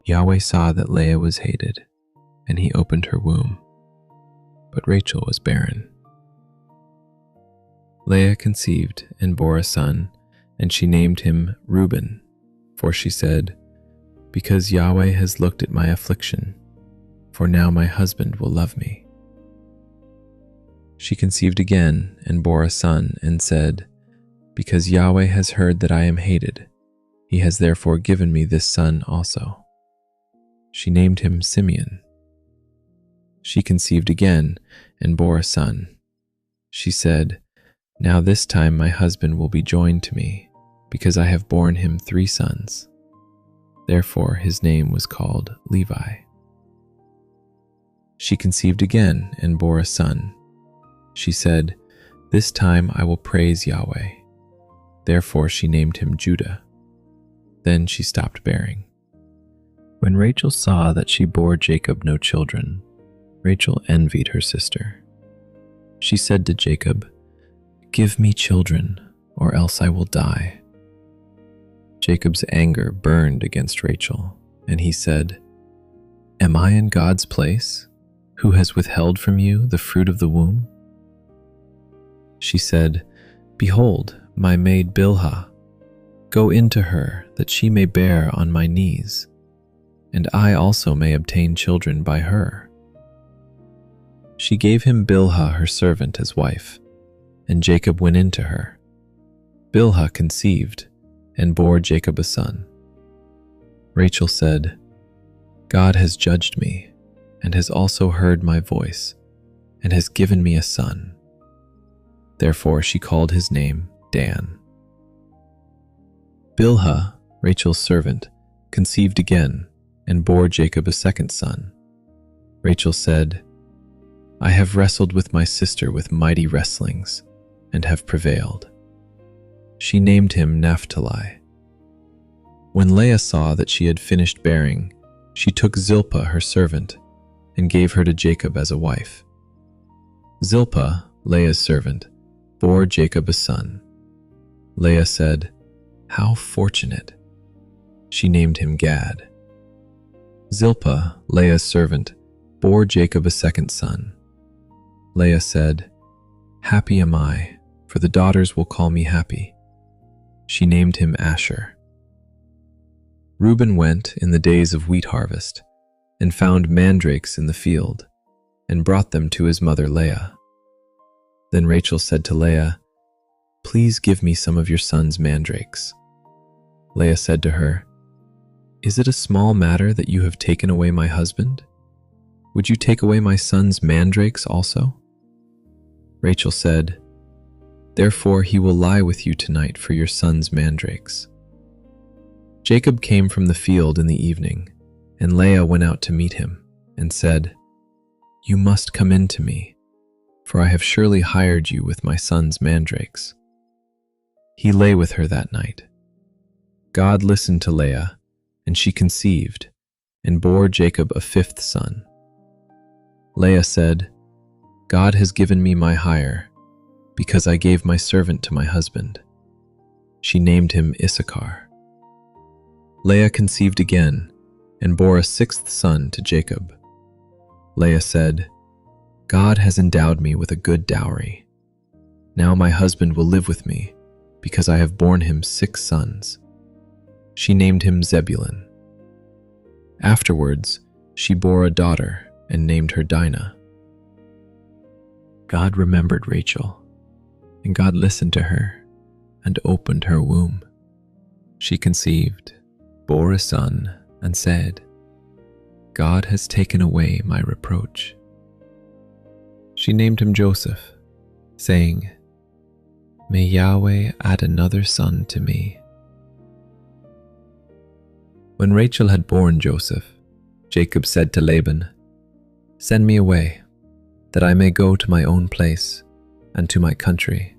Yahweh saw that Leah was hated, and he opened her womb, but Rachel was barren. Leah conceived and bore a son, and she named him Reuben, for she said, "Because Yahweh has looked at my affliction, for now my husband will love me." She conceived again and bore a son, and said, "Because Yahweh has heard that I am hated, he has therefore given me this son also." She named him Simeon. She conceived again and bore a son. She said, "Now this time my husband will be joined to me, because I have borne him 3 sons." Therefore his name was called Levi. She conceived again and bore a son. She said, "This time I will praise Yahweh." Therefore she named him Judah. Then she stopped bearing. When Rachel saw that she bore Jacob no children, Rachel envied her sister. She said to Jacob, "Give me children, or else I will die." Jacob's anger burned against Rachel, and he said, "Am I in God's place, who has withheld from you the fruit of the womb?" She said, "Behold, my maid Bilhah. Go into her, that she may bear on my knees, and I also may obtain children by her." She gave him Bilhah her servant as wife, and Jacob went into her. Bilhah conceived and bore Jacob a son. Rachel said, "God has judged me, and has also heard my voice, and has given me a son." Therefore she called his name Dan. Bilhah, Rachel's servant, conceived again and bore Jacob a second son. Rachel said, "I have wrestled with my sister with mighty wrestlings, and have prevailed." She named him Naphtali. When Leah saw that she had finished bearing, she took Zilpah her servant, and gave her to Jacob as a wife. Zilpah, Leah's servant, bore Jacob a son. Leah said, "How fortunate!" She named him Gad. Zilpah, Leah's servant, bore Jacob a second son. Leah said, "Happy am I, for the daughters will call me happy." She named him Asher. Reuben went in the days of wheat harvest, and found mandrakes in the field, and brought them to his mother Leah. Then Rachel said to Leah, "Please give me some of your son's mandrakes." Leah said to her, "Is it a small matter that you have taken away my husband? Would you take away my son's mandrakes also?" Rachel said, "Therefore he will lie with you tonight for your son's mandrakes." Jacob came from the field in the evening, and Leah went out to meet him, and said, "You must come in to me, for I have surely hired you with my son's mandrakes." He lay with her that night. God listened to Leah, and she conceived, and bore Jacob a 5th son. Leah said, "God has given me my hire, because I gave my servant to my husband." She named him Issachar. Leah conceived again, and bore a 6th son to Jacob. Leah said, "God has endowed me with a good dowry. Now my husband will live with me, because I have borne him 6 sons. She named him Zebulun. Afterwards, she bore a daughter and named her Dinah. God remembered Rachel, and God listened to her and opened her womb. She conceived, bore a son, and said, "God has taken away my reproach." She named him Joseph, saying, "May Yahweh add another son to me." When Rachel had borne Joseph, Jacob said to Laban, "Send me away, that I may go to my own place and to my country.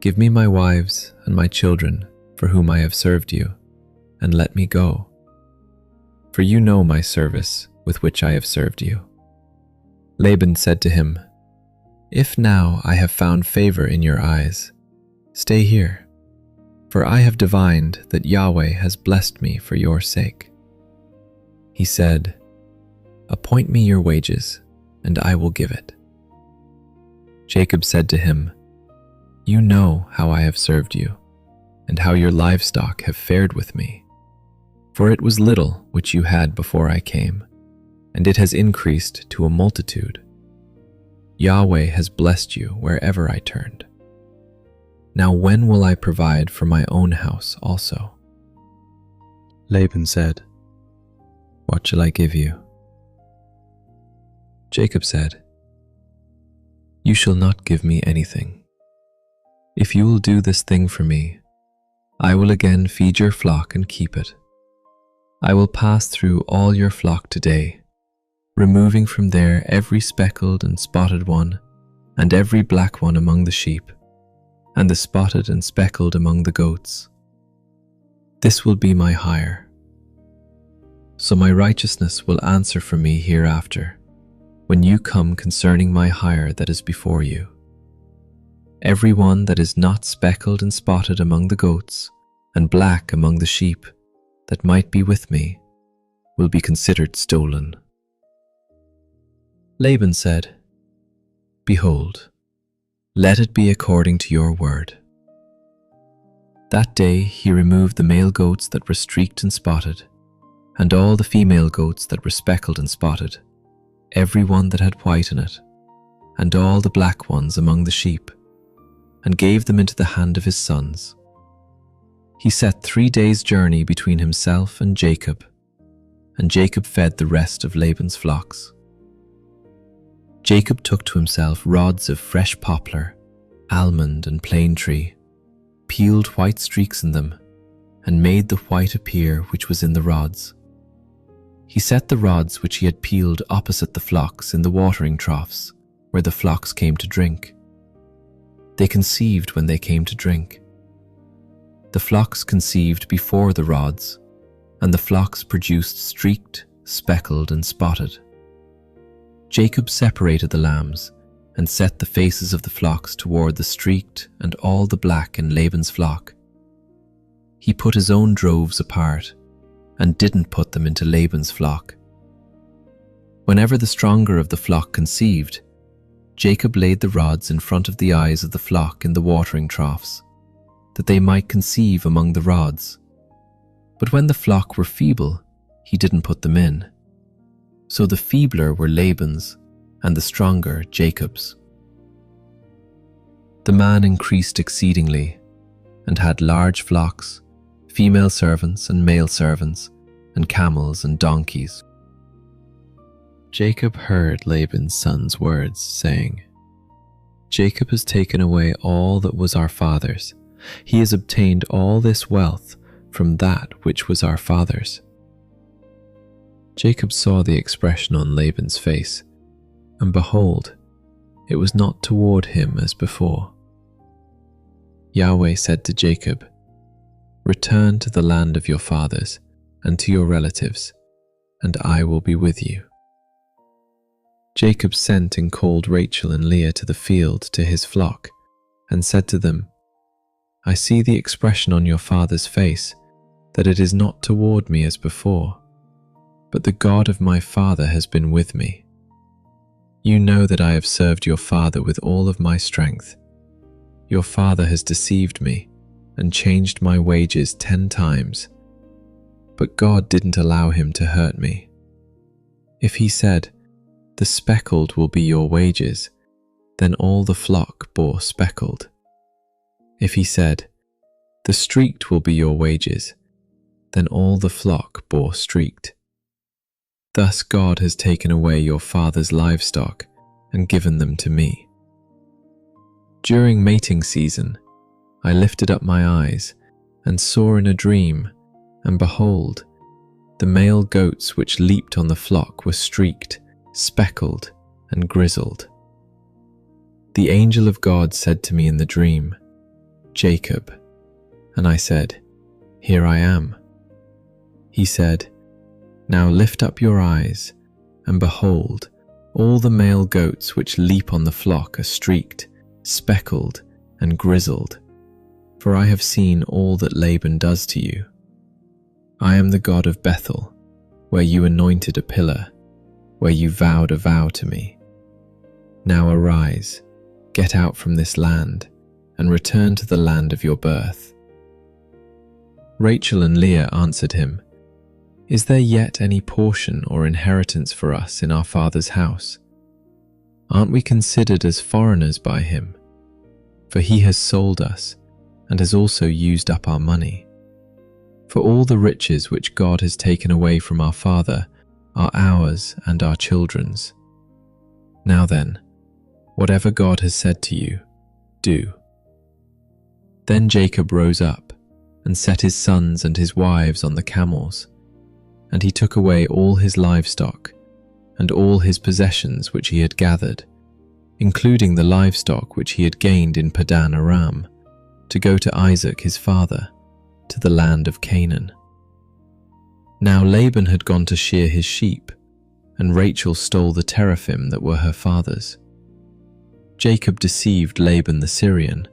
Give me my wives and my children for whom I have served you, and let me go. For you know my service with which I have served you." Laban said to him, "If now I have found favor in your eyes, stay here, for I have divined that Yahweh has blessed me for your sake." He said, "Appoint me your wages, and I will give it." Jacob said to him, "You know how I have served you, and how your livestock have fared with me. For it was little which you had before I came, and it has increased to a multitude. Yahweh has blessed you wherever I turned. Now when will I provide for my own house also?" Laban said, "What shall I give you?" Jacob said, "You shall not give me anything. If you will do this thing for me, I will again feed your flock and keep it. I will pass through all your flock today, removing from there every speckled and spotted one, and every black one among the sheep, and the spotted and speckled among the goats. This will be my hire. So my righteousness will answer for me hereafter, when you come concerning my hire that is before you. Every one that is not speckled and spotted among the goats, and black among the sheep, that might be with me, will be considered stolen." Laban said, "Behold, let it be according to your word." That day he removed the male goats that were streaked and spotted, and all the female goats that were speckled and spotted, every one that had white in it, and all the black ones among the sheep, and gave them into the hand of his sons. He set 3 days' journey between himself and Jacob fed the rest of Laban's flocks. Jacob took to himself rods of fresh poplar, almond and plane tree, peeled white streaks in them, and made the white appear which was in the rods. He set the rods which he had peeled opposite the flocks in the watering troughs, where the flocks came to drink. They conceived when they came to drink. The flocks conceived before the rods, and the flocks produced streaked, speckled, and spotted. Jacob separated the lambs and set the faces of the flocks toward the streaked and all the black in Laban's flock. He put his own droves apart and didn't put them into Laban's flock. Whenever the stronger of the flock conceived, Jacob laid the rods in front of the eyes of the flock in the watering troughs, that they might conceive among the rods. But when the flock were feeble, he didn't put them in. So the feebler were Laban's, and the stronger Jacob's. The man increased exceedingly, and had large flocks, female servants and male servants, and camels and donkeys. Jacob heard Laban's son's words, saying, "Jacob has taken away all that was our father's. He has obtained all this wealth from that which was our father's." Jacob saw the expression on Laban's face, and behold, it was not toward him as before. Yahweh said to Jacob, "Return to the land of your fathers and to your relatives, and I will be with you." Jacob sent and called Rachel and Leah to the field to his flock, and said to them, "I see the expression on your father's face, that it is not toward me as before, but the God of my father has been with me. You know that I have served your father with all of my strength. Your father has deceived me and changed my wages 10 times, but God didn't allow him to hurt me. If he said, 'The speckled will be your wages,' then all the flock bore speckled. If he said, 'The streaked will be your wages,' then all the flock bore streaked. Thus God has taken away your father's livestock and given them to me." During mating season, I lifted up my eyes and saw in a dream, and behold, The male goats which leaped on the flock were streaked, speckled, and grizzled. The angel of God said to me in the dream, "Jacob." And I said, "Here I am." He said, "Now lift up your eyes, and behold, all the male goats which leap on the flock are streaked, speckled, and grizzled, for I have seen all that Laban does to you. I am the God of Bethel, where you anointed a pillar, where you vowed a vow to me. Now arise, get out from this land, and return to the land of your birth." Rachel and Leah answered him, "Is there yet any portion or inheritance for us in our father's house? Aren't we considered as foreigners by him? For he has sold us, and has also used up our money. For all the riches which God has taken away from our father are ours and our children's. Now then, whatever God has said to you, do." Then Jacob rose up and set his sons and his wives on the camels, and he took away all his livestock and all his possessions which he had gathered, including the livestock which he had gained in Padan Aram, to go to Isaac his father, to the land of Canaan. Now Laban had gone to shear his sheep, and Rachel stole the teraphim that were her father's. Jacob deceived Laban the Syrian,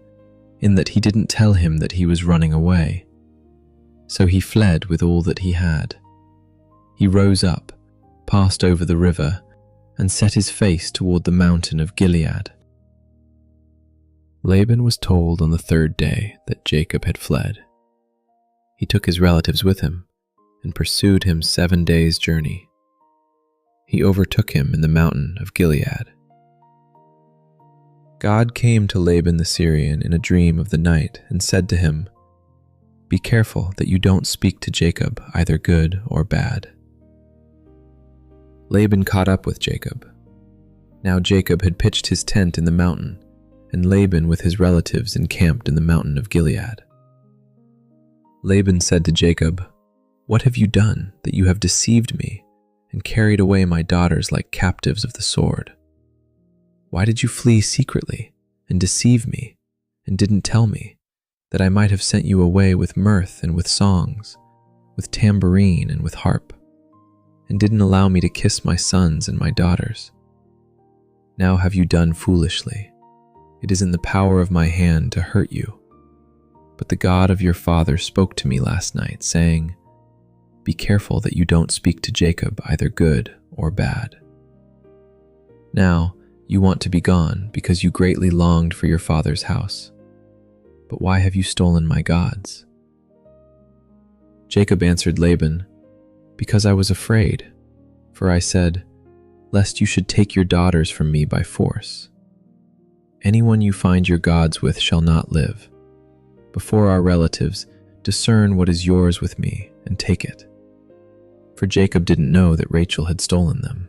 in that he didn't tell him that he was running away. So he fled with all that he had. He rose up, passed over the river, and set his face toward the mountain of Gilead. Laban was told on the third day that Jacob had fled. He took his relatives with him and pursued him 7 days' journey. He overtook him in the mountain of Gilead. God came to Laban the Syrian in a dream of the night and said to him, "Be careful that you don't speak to Jacob either good or bad." Laban caught up with Jacob. Now Jacob had pitched his tent in the mountain, and Laban with his relatives encamped in the mountain of Gilead. Laban said to Jacob, "What have you done that you have deceived me and carried away my daughters like captives of the sword? Why did you flee secretly and deceive me and didn't tell me, that I might have sent you away with mirth and with songs, with tambourine and with harp, and didn't allow me to kiss my sons and my daughters? Now have you done foolishly. It is in the power of my hand to hurt you. But the God of your father spoke to me last night, saying, 'Be careful that you don't speak to Jacob either good or bad.' Now you want to be gone because you greatly longed for your father's house. But why have you stolen my gods?" Jacob answered Laban, "Because I was afraid, for I said, 'Lest you should take your daughters from me by force.' Anyone you find your gods with shall not live. Before our relatives, discern what is yours with me and take it." For Jacob didn't know that Rachel had stolen them.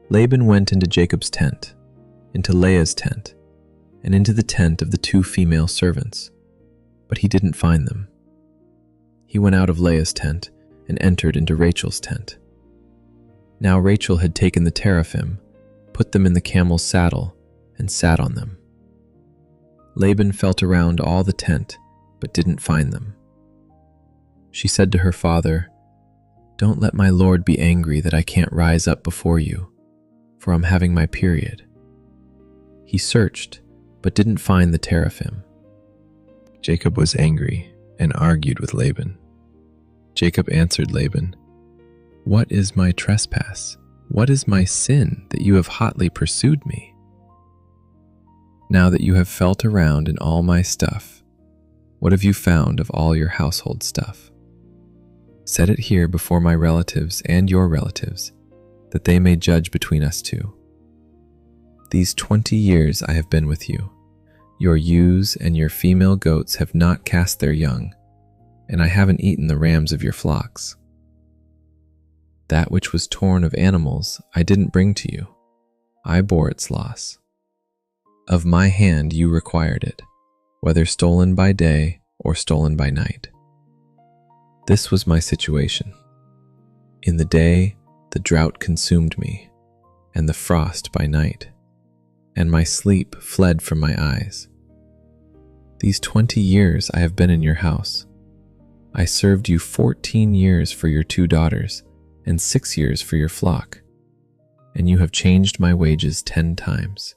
Laban went into Jacob's tent, into Leah's tent, and into the tent of the 2 female servants, but he didn't find them. He went out of Leah's tent and entered into Rachel's tent. Now Rachel had taken the teraphim, put them in the camel's saddle, and sat on them. Laban felt around all the tent, but didn't find them. She said to her father, "Don't let my lord be angry that I can't rise up before you, for I'm having my period." He searched, but didn't find the teraphim. Jacob was angry and argued with Laban. Jacob answered Laban, "What is my trespass? What is my sin that you have hotly pursued me? Now that you have felt around in all my stuff, what have you found of all your household stuff? Set it here before my relatives and your relatives, that they may judge between us two. These 20 years I have been with you. Your ewes and your female goats have not cast their young, and I haven't eaten the rams of your flocks. That which was torn of animals I didn't bring to you. I bore its loss. Of my hand you required it, whether stolen by day or stolen by night. This was my situation. In the day, the drought consumed me, and the frost by night, and my sleep fled from my eyes. These 20 years I have been in your house. I served you 14 years for your 2 daughters, and 6 years for your flock, and you have changed my wages 10 times.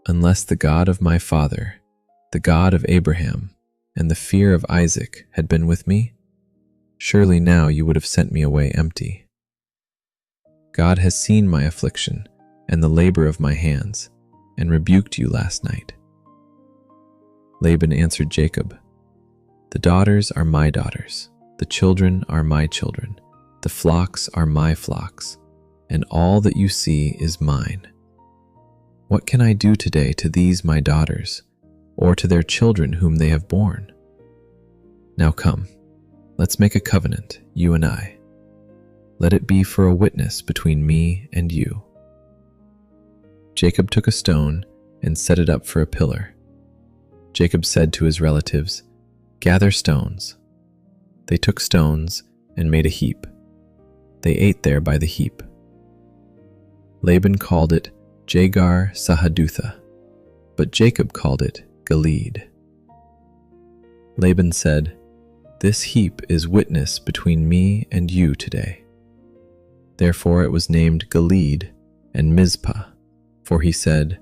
Unless the God of my father, the God of Abraham, and the fear of Isaac had been with me, surely now you would have sent me away empty. God has seen my affliction and the labor of my hands, and rebuked you last night. Laban answered Jacob, "The daughters are my daughters, the children are my children, the flocks are my flocks, and all that you see is mine. What can I do today to these my daughters, or to their children whom they have borne? Now come, let's make a covenant, you and I. Let it be for a witness between me and you." Jacob took a stone and set it up for a pillar. Jacob said to his relatives, "Gather stones." They took stones and made a heap. They ate there by the heap. Laban called it Jegar Sahadutha, but Jacob called it Gilead. Laban said, "This heap is witness between me and you today." Therefore it was named Gilead and Mizpah, for he said,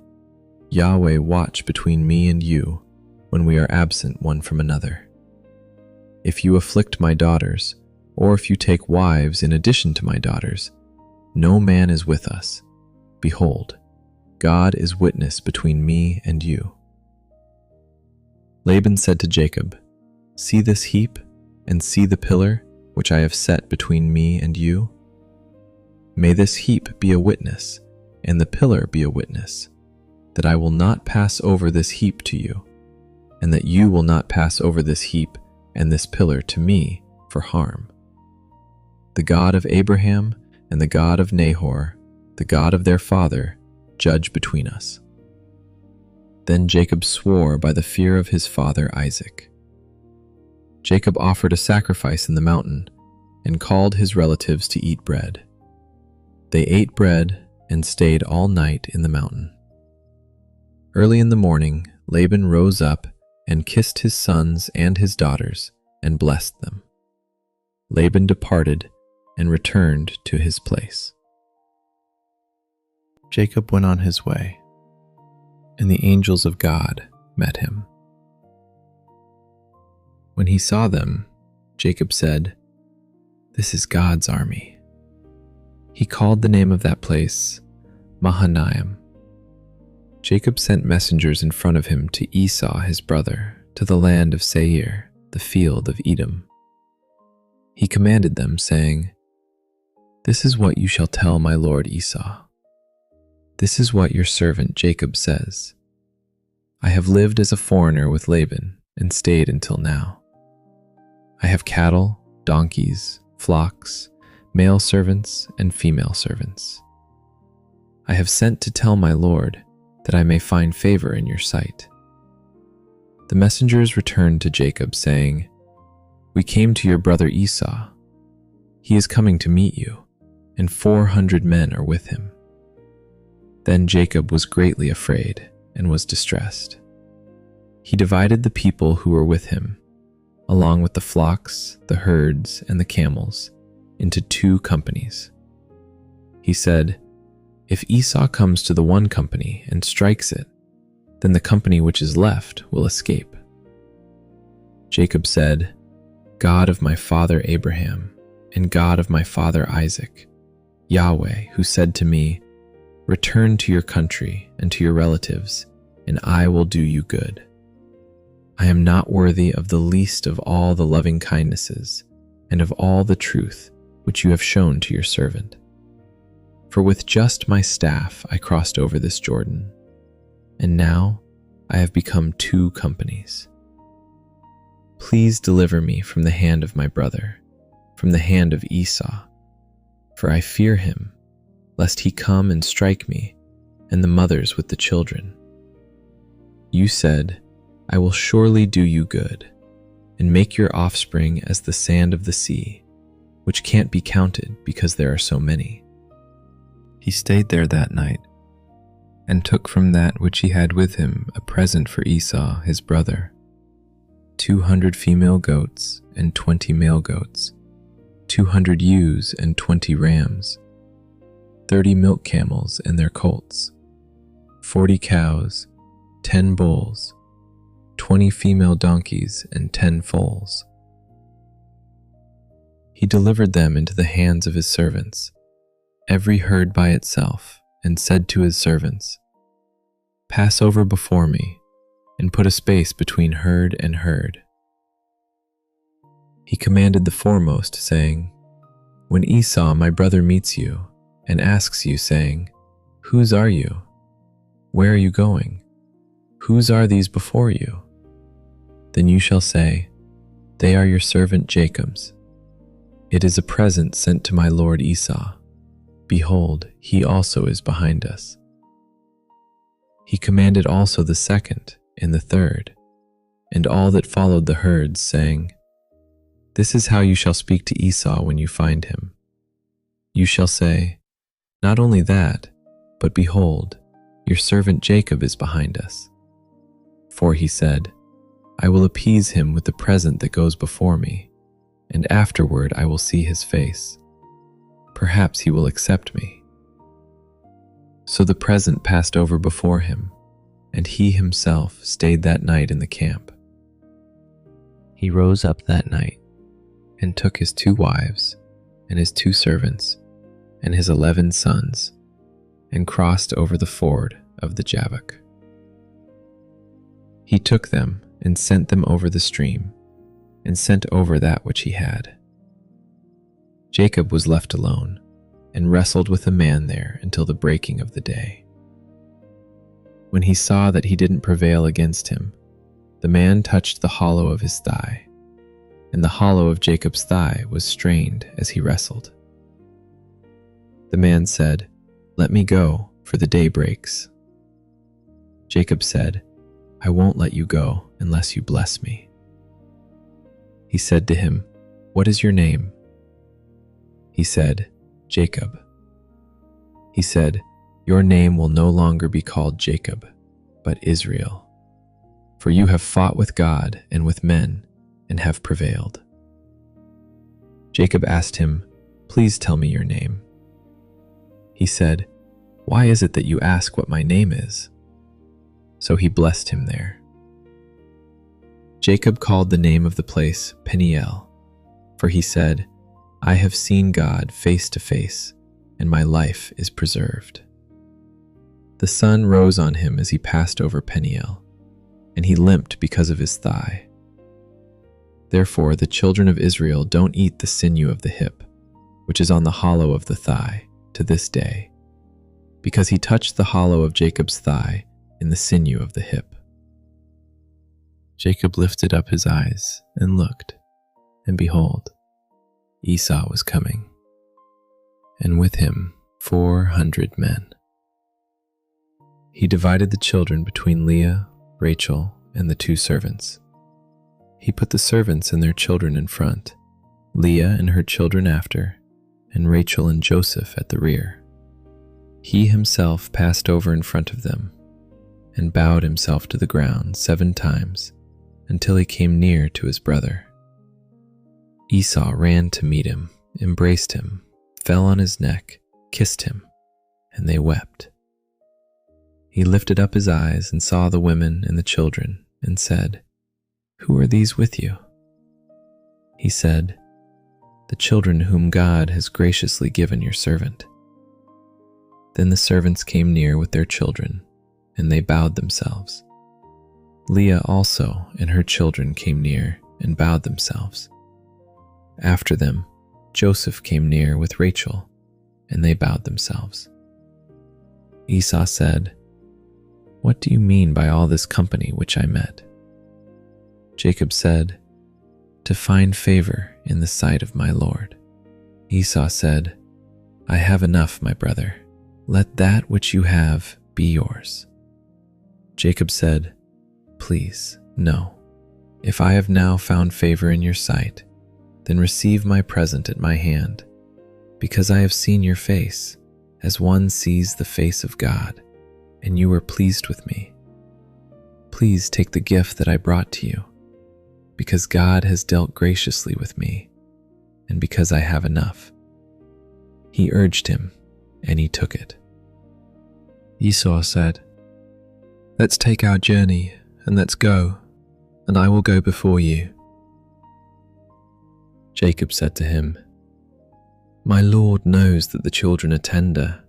"Yahweh watch between me and you when we are absent one from another. If you afflict my daughters, or if you take wives in addition to my daughters, no man is with us. Behold, God is witness between me and you." Laban said to Jacob, "See this heap, and see the pillar which I have set between me and you? May this heap be a witness, and the pillar be a witness, that I will not pass over this heap to you, and that you will not pass over this heap and this pillar to me for harm. The God of Abraham and the God of Nahor, the God of their father, judge between us." Then Jacob swore by the fear of his father Isaac. Jacob offered a sacrifice in the mountain and called his relatives to eat bread. They ate bread and stayed all night in the mountain. Early in the morning, Laban rose up and kissed his sons and his daughters and blessed them. Laban departed and returned to his place. Jacob went on his way, and the angels of God met him. When he saw them, Jacob said, "This is God's army." He called the name of that place Mahanaim. Jacob sent messengers in front of him to Esau his brother, to the land of Seir, the field of Edom. He commanded them, saying, "This is what you shall tell my lord Esau. This is what your servant Jacob says. I have lived as a foreigner with Laban and stayed until now. I have cattle, donkeys, flocks, male servants, and female servants. I have sent to tell my lord that I may find favor in your sight." The messengers returned to Jacob, saying, "We came to your brother Esau. He is coming to meet you, and 400 men are with him." Then Jacob was greatly afraid and was distressed. He divided the people who were with him, along with the flocks, the herds, and the camels, into 2 companies. He said, "If Esau comes to the one company and strikes it, then the company which is left will escape." Jacob said, "God of my father Abraham, and God of my father Isaac, Yahweh, who said to me, 'Return to your country and to your relatives, and I will do you good.' I am not worthy of the least of all the loving kindnesses and of all the truth which you have shown to your servant. For with just my staff I crossed over this Jordan, and now I have become 2 companies. Please deliver me from the hand of my brother, from the hand of Esau, for I fear him, lest he come and strike me, and the mothers with the children. You said, 'I will surely do you good.' and make your offspring as the sand of the sea, which can't be counted because there are so many." He stayed there that night and took from that which he had with him a present for Esau his brother, 200 female goats and 20 male goats, 200 ewes and 20 rams, 30 milk camels and their colts, 40 cows, 10 bulls, 20 female donkeys and 10 foals. He delivered them into the hands of his servants, every herd by itself, and said to his servants, "Pass over before me, and put a space between herd and herd." He commanded the foremost, saying, "When Esau my brother meets you, and asks you, saying, 'Whose are you? Where are you going? Whose are these before you?' Then you shall say, 'They are your servant Jacob's. It is a present sent to my lord Esau. Behold, he also is behind us.'" He commanded also the second and the third, and all that followed the herds, saying, "This is how you shall speak to Esau when you find him. You shall say, 'Not only that, but behold, your servant Jacob is behind us.' For he said, 'I will appease him with the present that goes before me, and afterward I will see his face. Perhaps he will accept me.' So the present passed over before him, and he himself stayed that night in the camp. He rose up that night and took his 2 wives and his 2 servants and his 11 sons and crossed over the ford of the Jabbok. He took them and sent them over the stream and sent over that which he had. Jacob was left alone and wrestled with a man there until the breaking of the day. When he saw that he didn't prevail against him, the man touched the hollow of his thigh, and the hollow of Jacob's thigh was strained as he wrestled. The man said, "Let me go, for the day breaks." Jacob said, "I won't let you go unless you bless me." He said to him, "What is your name?" He said, "Jacob." He said, "Your name will no longer be called Jacob, but Israel, for you have fought with God and with men and have prevailed." Jacob asked him, "Please tell me your name." He said, "Why is it that you ask what my name is?" So he blessed him there. Jacob called the name of the place Peniel, for he said, "I have seen God face to face, and my life is preserved." The sun rose on him as he passed over Peniel, and he limped because of his thigh. Therefore the children of Israel don't eat the sinew of the hip, which is on the hollow of the thigh, to this day, because he touched the hollow of Jacob's thigh in the sinew of the hip. Jacob lifted up his eyes and looked, and behold, Esau was coming, and with him 400 men. He divided the children between Leah, Rachel, and the 2 servants. He put the servants and their children in front, Leah and her children after, and Rachel and Joseph at the rear. He himself passed over in front of them and bowed himself to the ground 7 times until he came near to his brother. Esau ran to meet him, embraced him, fell on his neck, kissed him, and they wept. He lifted up his eyes and saw the women and the children and said, "Who are these with you?" He said, "The children whom God has graciously given your servant." Then the servants came near with their children, and they bowed themselves. Leah also and her children came near and bowed themselves. After them, Joseph came near with Rachel, and they bowed themselves. Esau said, "What do you mean by all this company which I met?" Jacob said, "To find favor in the sight of my Lord." Esau said, "I have enough, my brother. Let that which you have be yours." Jacob said, "Please, no. If I have now found favor in your sight, then receive my present at my hand, because I have seen your face, as one sees the face of God, and you were pleased with me. Please take the gift that I brought to you, because God has dealt graciously with me, and because I have enough." He urged him, and he took it. Esau said, "Let's take our journey, and let's go, and I will go before you." Jacob said to him, "My Lord knows that the children are tender,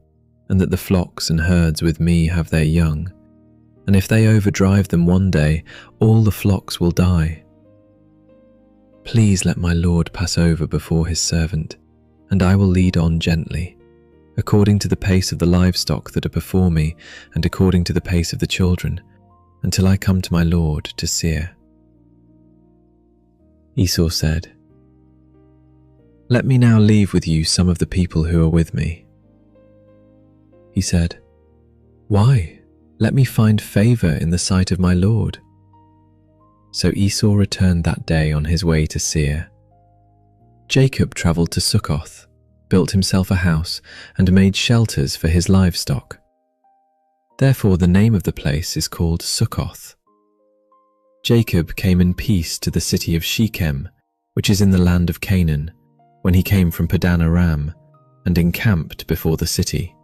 and that the flocks and herds with me have their young, and if they overdrive them one day, all the flocks will die. Please let my Lord pass over before his servant, and I will lead on gently, according to the pace of the livestock that are before me, and according to the pace of the children, until I come to my Lord to Seir." Esau said, "Let me now leave with you some of the people who are with me." He said, "Why? Let me find favor in the sight of my Lord." So Esau returned that day on his way to Seir. Jacob traveled to Succoth, built himself a house, and made shelters for his livestock. Therefore the name of the place is called Succoth. Jacob came in peace to the city of Shechem, which is in the land of Canaan, when he came from Padan Aram, and encamped before the city.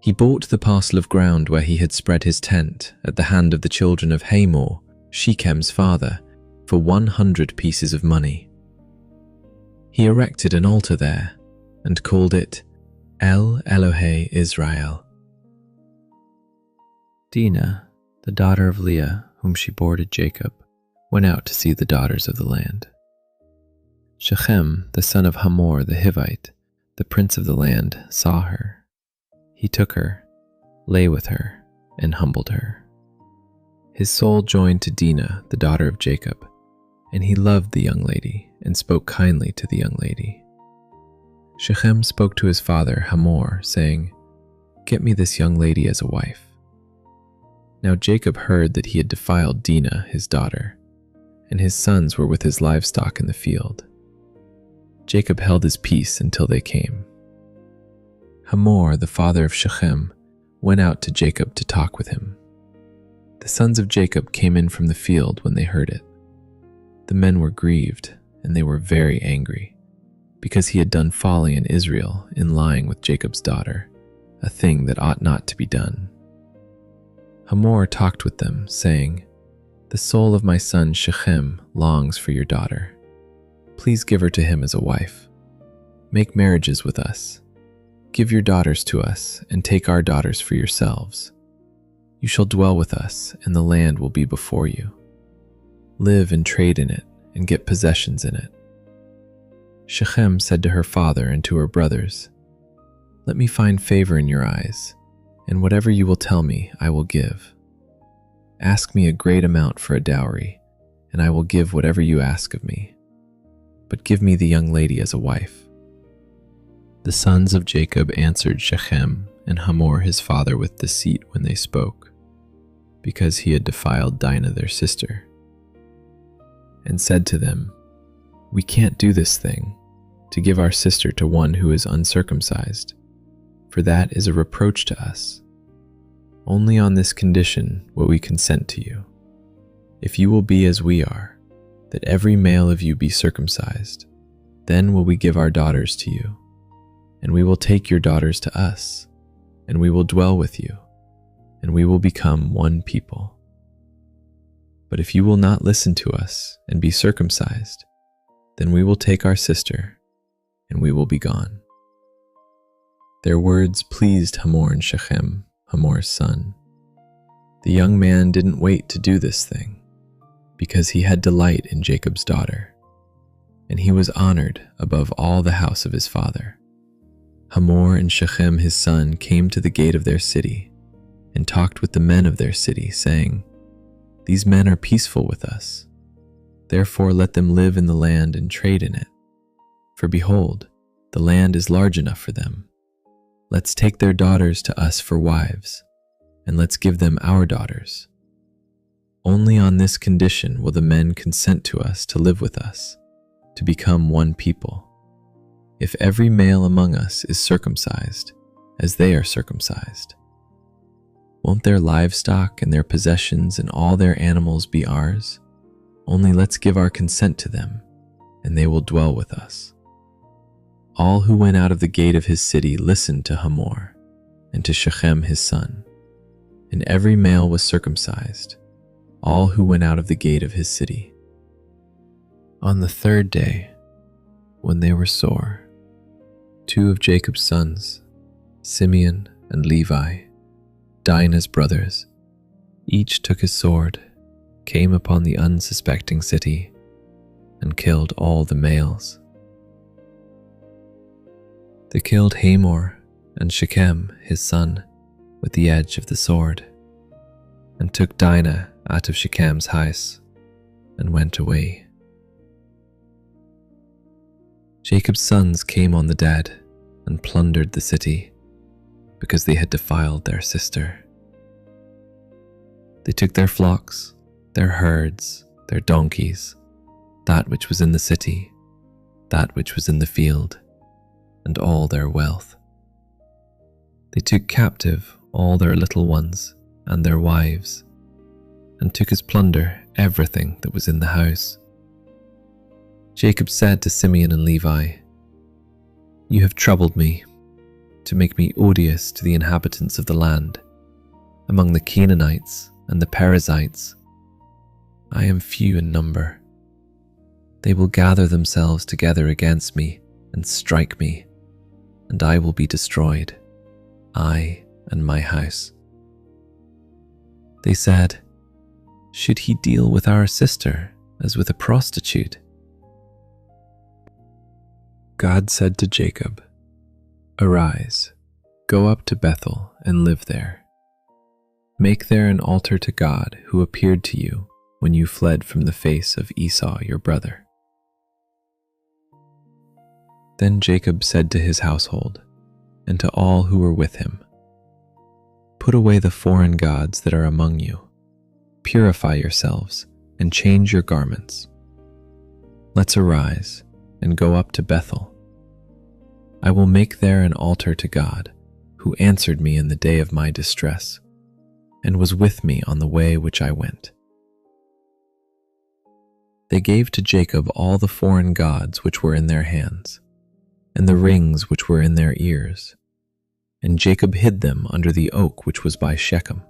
He bought the parcel of ground where he had spread his tent at the hand of the children of Hamor, Shechem's father, for 100 pieces of money. He erected an altar there and called it El Elohe Israel. Dinah, the daughter of Leah, whom she bore to Jacob, went out to see the daughters of the land. Shechem, the son of Hamor the Hivite, the prince of the land, saw her. He took her, lay with her, and humbled her. His soul joined to Dinah, the daughter of Jacob, and he loved the young lady and spoke kindly to the young lady. Shechem spoke to his father Hamor, saying, "Get me this young lady as a wife." Now Jacob heard that he had defiled Dinah, his daughter, and his sons were with his livestock in the field. Jacob held his peace until they came. Hamor, the father of Shechem, went out to Jacob to talk with him. The sons of Jacob came in from the field when they heard it. The men were grieved, and they were very angry, because he had done folly in Israel in lying with Jacob's daughter, a thing that ought not to be done. Hamor talked with them, saying, "The soul of my son Shechem longs for your daughter. Please give her to him as a wife. Make marriages with us. Give your daughters to us, and take our daughters for yourselves. You shall dwell with us, and the land will be before you. Live and trade in it, and get possessions in it." Shechem said to her father and to her brothers, "Let me find favor in your eyes, and whatever you will tell me, I will give. Ask me a great amount for a dowry, and I will give whatever you ask of me. But give me the young lady as a wife." The sons of Jacob answered Shechem and Hamor his father with deceit when they spoke, because he had defiled Dinah their sister, and said to them, "We can't do this thing, to give our sister to one who is uncircumcised, for that is a reproach to us. Only on this condition will we consent to you. If you will be as we are, that every male of you be circumcised, then will we give our daughters to you, and we will take your daughters to us, and we will dwell with you, and we will become one people. But if you will not listen to us and be circumcised, then we will take our sister, and we will be gone." Their words pleased Hamor and Shechem, Hamor's son. The young man didn't wait to do this thing, because he had delight in Jacob's daughter, and he was honored above all the house of his father. Hamor and Shechem his son came to the gate of their city, and talked with the men of their city, saying, "These men are peaceful with us. Therefore let them live in the land and trade in it. For behold, the land is large enough for them. Let's take their daughters to us for wives, and let's give them our daughters. Only on this condition will the men consent to us to live with us, to become one people. If every male among us is circumcised, as they are circumcised, won't their livestock and their possessions and all their animals be ours? Only let's give our consent to them, and they will dwell with us. All who went out of the gate of his city listened to Hamor and to Shechem his son, and every male was circumcised, all who went out of the gate of his city. On the third day, when they were sore, 2 of Jacob's sons, Simeon and Levi, Dinah's brothers, each took his sword, came upon the unsuspecting city, and killed all the males. They killed Hamor and Shechem his son with the edge of the sword, and took Dinah out of Shechem's house, and went away. Jacob's sons came on the dead and plundered the city, because they had defiled their sister. They took their flocks, their herds, their donkeys, that which was in the city, that which was in the field, and all their wealth. They took captive all their little ones and their wives, and took as plunder everything that was in the house. Jacob said to Simeon and Levi, "You have troubled me to make me odious to the inhabitants of the land, among the Canaanites and the Perizzites. I am few in number. They will gather themselves together against me and strike me, and I will be destroyed, I and my house." They said, "Should he deal with our sister as with a prostitute?" God said to Jacob, "Arise, go up to Bethel and live there. Make there an altar to God who appeared to you when you fled from the face of Esau your brother." Then Jacob said to his household and to all who were with him, "Put away the foreign gods that are among you. Purify yourselves and change your garments. Let's arise and go up to Bethel. I will make there an altar to God, who answered me in the day of my distress, and was with me on the way which I went." They gave to Jacob all the foreign gods which were in their hands, and the rings which were in their ears, and Jacob hid them under the oak which was by Shechem.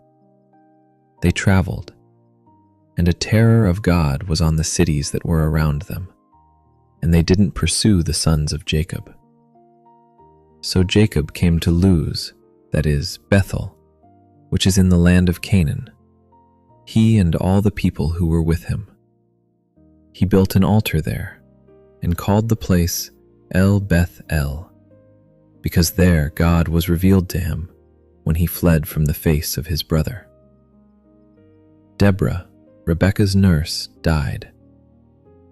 They traveled, and a terror of God was on the cities that were around them, and they didn't pursue the sons of Jacob. So Jacob came to Luz, that is, Bethel, which is in the land of Canaan, he and all the people who were with him. He built an altar there, and called the place El Beth El, because there God was revealed to him when he fled from the face of his brother. Deborah, Rebekah's nurse, died,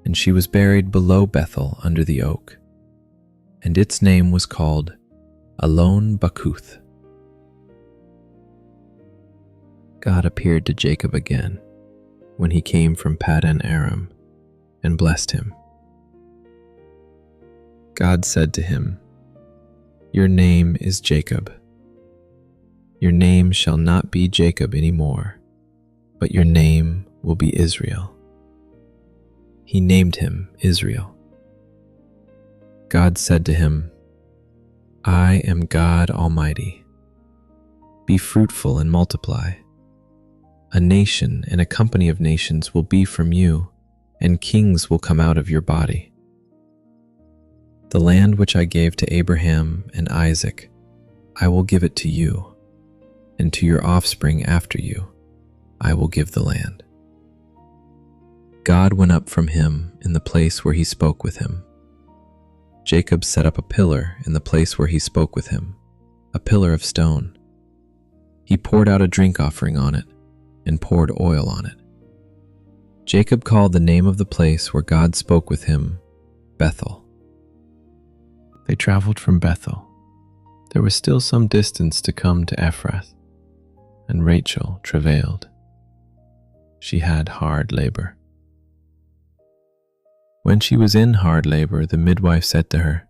and she was buried below Bethel under the oak, and its name was called Alon Bakuth. God appeared to Jacob again when he came from Paddan Aram and blessed him. God said to him, "Your name is Jacob. Your name shall not be Jacob anymore, but your name will be Israel." He named him Israel. God said to him, "I am God Almighty. Be fruitful and multiply. A nation and a company of nations will be from you, and kings will come out of your body. The land which I gave to Abraham and Isaac, I will give it to you, and to your offspring after you, I will give the land." God went up from him in the place where he spoke with him. Jacob set up a pillar in the place where he spoke with him, a pillar of stone. He poured out a drink offering on it and poured oil on it. Jacob called the name of the place where God spoke with him Bethel. They traveled from Bethel. There was still some distance to come to Ephrath, and Rachel travailed. she had hard labor. When she was in hard labor, the midwife said to her,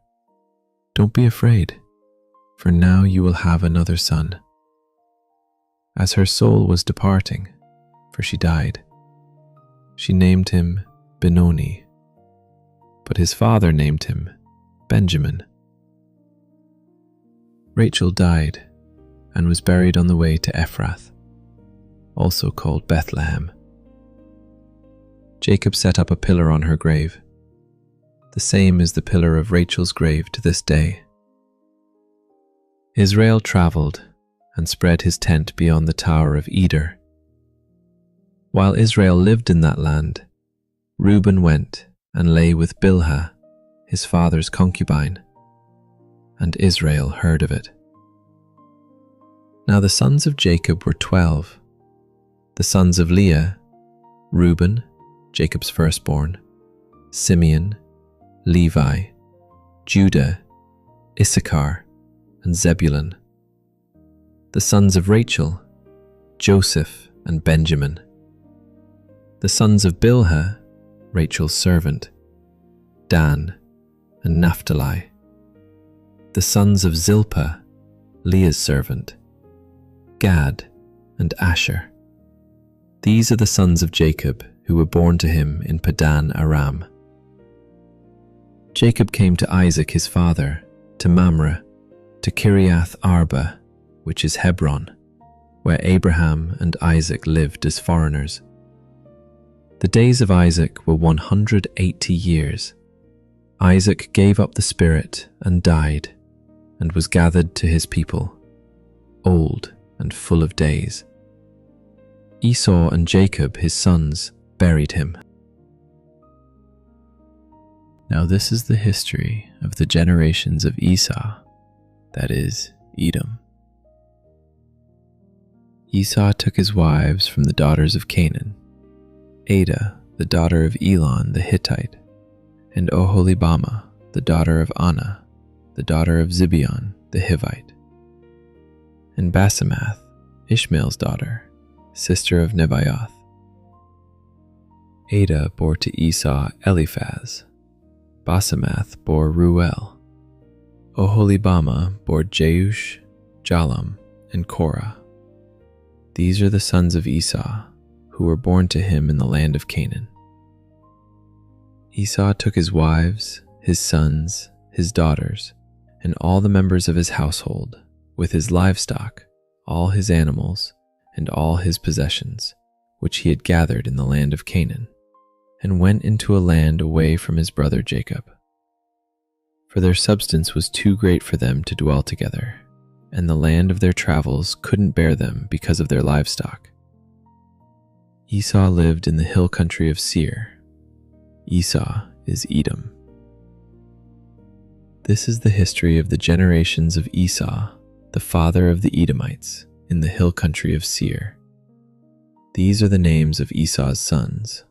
"Don't be afraid, for now you will have another son." As her soul was departing, for she died, she named him Benoni, but his father named him Benjamin. Rachel died and was buried on the way to Ephrath, also called Bethlehem. Jacob set up a pillar on her grave. The same is the pillar of Rachel's grave to this day. Israel traveled and spread his tent beyond the Tower of Eder. While Israel lived in that land, Reuben went and lay with Bilhah, his father's concubine, and Israel heard of it. Now the sons of Jacob were 12. The sons of Leah: Reuben, Jacob's firstborn; Simeon, Levi, Judah, Issachar, and Zebulun. The sons of Rachel: Joseph and Benjamin. The sons of Bilhah, Rachel's servant: Dan and Naphtali. The sons of Zilpah, Leah's servant: Gad and Asher. These are the sons of Jacob who were born to him in Padan Aram. Jacob came to Isaac his father, to Mamre, to Kiriath Arba, which is Hebron, where Abraham and Isaac lived as foreigners. The days of Isaac were 180 years. Isaac gave up the spirit and died, and was gathered to his people, old and full of days. Esau and Jacob, his sons, buried him. Now this is the history of the generations of Esau, that is, Edom. Esau took his wives from the daughters of Canaan: Adah, the daughter of Elon the Hittite, and Oholibamah, the daughter of Anah, the daughter of Zibeon the Hivite, and Basemath, Ishmael's daughter, sister of Nebaioth. Adah bore to Esau Eliphaz. Basemath bore Ruel. Oholibamah bore Jeush, Jalam, and Korah. These are the sons of Esau, who were born to him in the land of Canaan. Esau took his wives, his sons, his daughters, and all the members of his household, with his livestock, all his animals, and all his possessions, which he had gathered in the land of Canaan, and went into a land away from his brother Jacob. For their substance was too great for them to dwell together, and the land of their travels couldn't bear them because of their livestock. Esau lived in the hill country of Seir. Esau is Edom. This is the history of the generations of Esau, the father of the Edomites, in the hill country of Seir. These are the names of Esau's sons: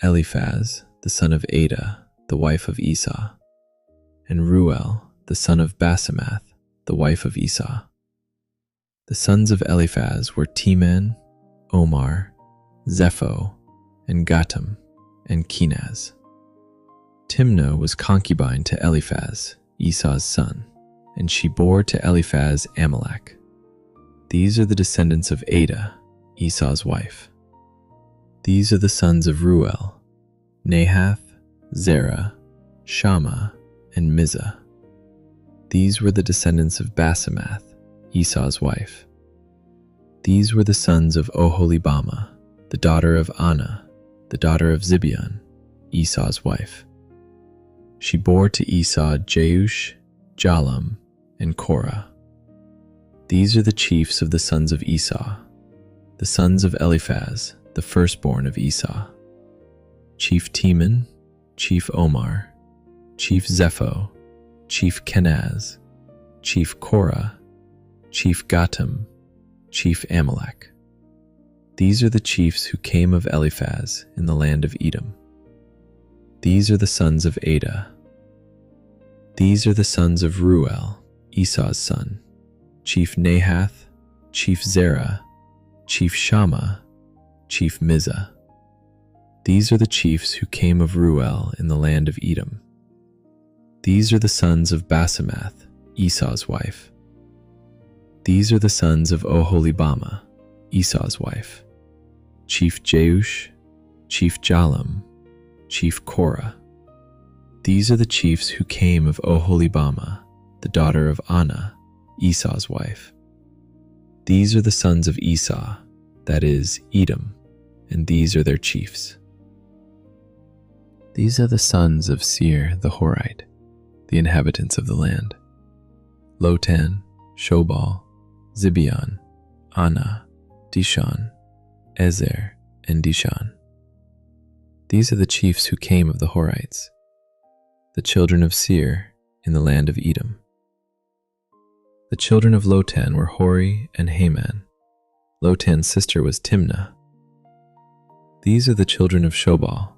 Eliphaz, the son of Adah, the wife of Esau, and Ruel, the son of Basemath, the wife of Esau. The sons of Eliphaz were Teman, Omar, Zepho, and Gatam, and Kenaz. Timnah was concubine to Eliphaz, Esau's son, and she bore to Eliphaz Amalek. These are the descendants of Adah, Esau's wife. These are the sons of Ruel: Nahath, Zerah, Shammah, and Mizah. These were the descendants of Basemath, Esau's wife. These were the sons of Oholibamah, the daughter of Anah, the daughter of Zibeon, Esau's wife. She bore to Esau Jeush, Jalam, and Korah. These are the chiefs of the sons of Esau, the sons of Eliphaz, the firstborn of Esau: Chief Teman, Chief Omar, Chief Zepho, Chief Kenaz, Chief Korah, Chief Gatam, Chief Amalek. These are the chiefs who came of Eliphaz in the land of Edom. These are the sons of Adah. These are the sons of Ruel, Esau's son: Chief Nahath, Chief Zerah, Chief Shammah, chief Mizah. These are the chiefs who came of Ruel in the land of Edom. These are the sons of Basemath, Esau's wife. These are the sons of Oholibamah, Esau's wife. Chief Jeush, chief Jalam, chief Korah. These are the chiefs who came of Oholibamah, the daughter of Anah, Esau's wife. These are the sons of Esau, that is, Edom, and these are their chiefs. These are the sons of Seir the Horite, the inhabitants of the land: Lotan, Shobal, Zibeon, Anah, Dishon, Ezer, and Dishon. These are the chiefs who came of the Horites, the children of Seir in the land of Edom. The children of Lotan were Hori and Haman. Lotan's sister was Timnah. These are the children of Shobal: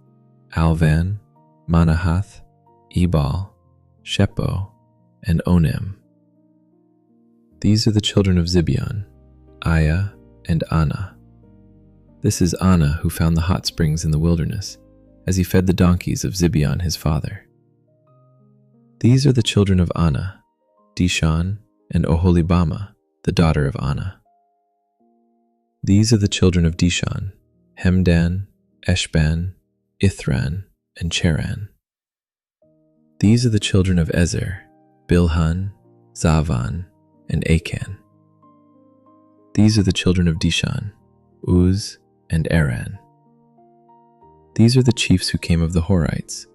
Alvan, Manahath, Ebal, Shepo, and Onem. These are the children of Zibeon: Aiah and Anah. This is Anah who found the hot springs in the wilderness, as he fed the donkeys of Zibeon his father. These are the children of Anah: Dishon and Oholibamah, the daughter of Anah. These are the children of Dishon: Hemdan, Eshban, Ithran, and Cheran. These are the children of Ezer: Bilhan, Zavan, and Achan. These are the children of Dishon: Uz and Aran. These are the chiefs who came of the Horites: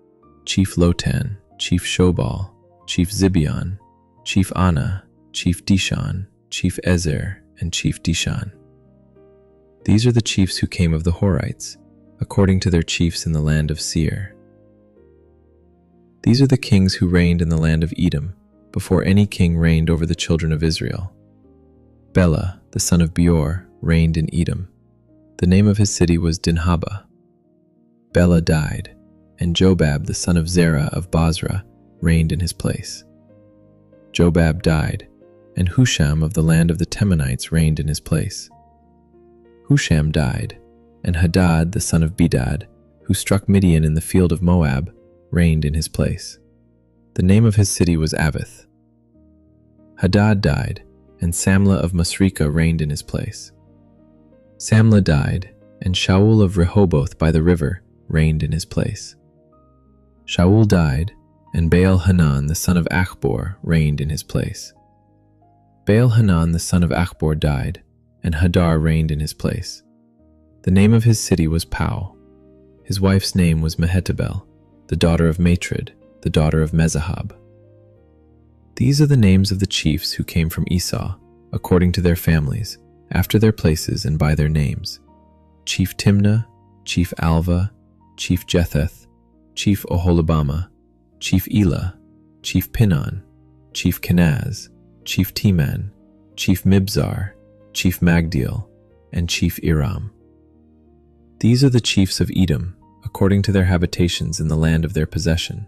Chief Lotan, Chief Shobal, Chief Zibeon, Chief Anah, Chief Dishon, Chief Ezer, and Chief Dishon. These are the chiefs who came of the Horites, according to their chiefs in the land of Seir. These are the kings who reigned in the land of Edom, before any king reigned over the children of Israel. Bela, the son of Beor, reigned in Edom. The name of his city was Dinhabah. Bela died, and Jobab, the son of Zerah of Basra, reigned in his place. Jobab died, and Husham of the land of the Temanites reigned in his place. Husham died, and Hadad, the son of Bedad, who struck Midian in the field of Moab, reigned in his place. The name of his city was Avith. Hadad died, and Samlah of Masrekah reigned in his place. Samlah died, and Shaul of Rehoboth by the river reigned in his place. Shaul died, and Baal-Hanan the son of Achbor reigned in his place. Baal-Hanan the son of Achbor died, and Hadar reigned in his place. The name of his city was Pau. His wife's name was Mehetabel, the daughter of Matred, the daughter of Mezahab. These are the names of the chiefs who came from Esau, according to their families, after their places and by their names: Chief Timnah, Chief Alva, Chief Jetheth, Chief Oholibamah, Chief Elah, Chief Pinon, Chief Kenaz, Chief Teman, Chief Mibzar, Chief Magdiel, and Chief Iram. These are the chiefs of Edom, according to their habitations in the land of their possession.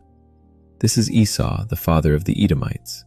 This is Esau, the father of the Edomites.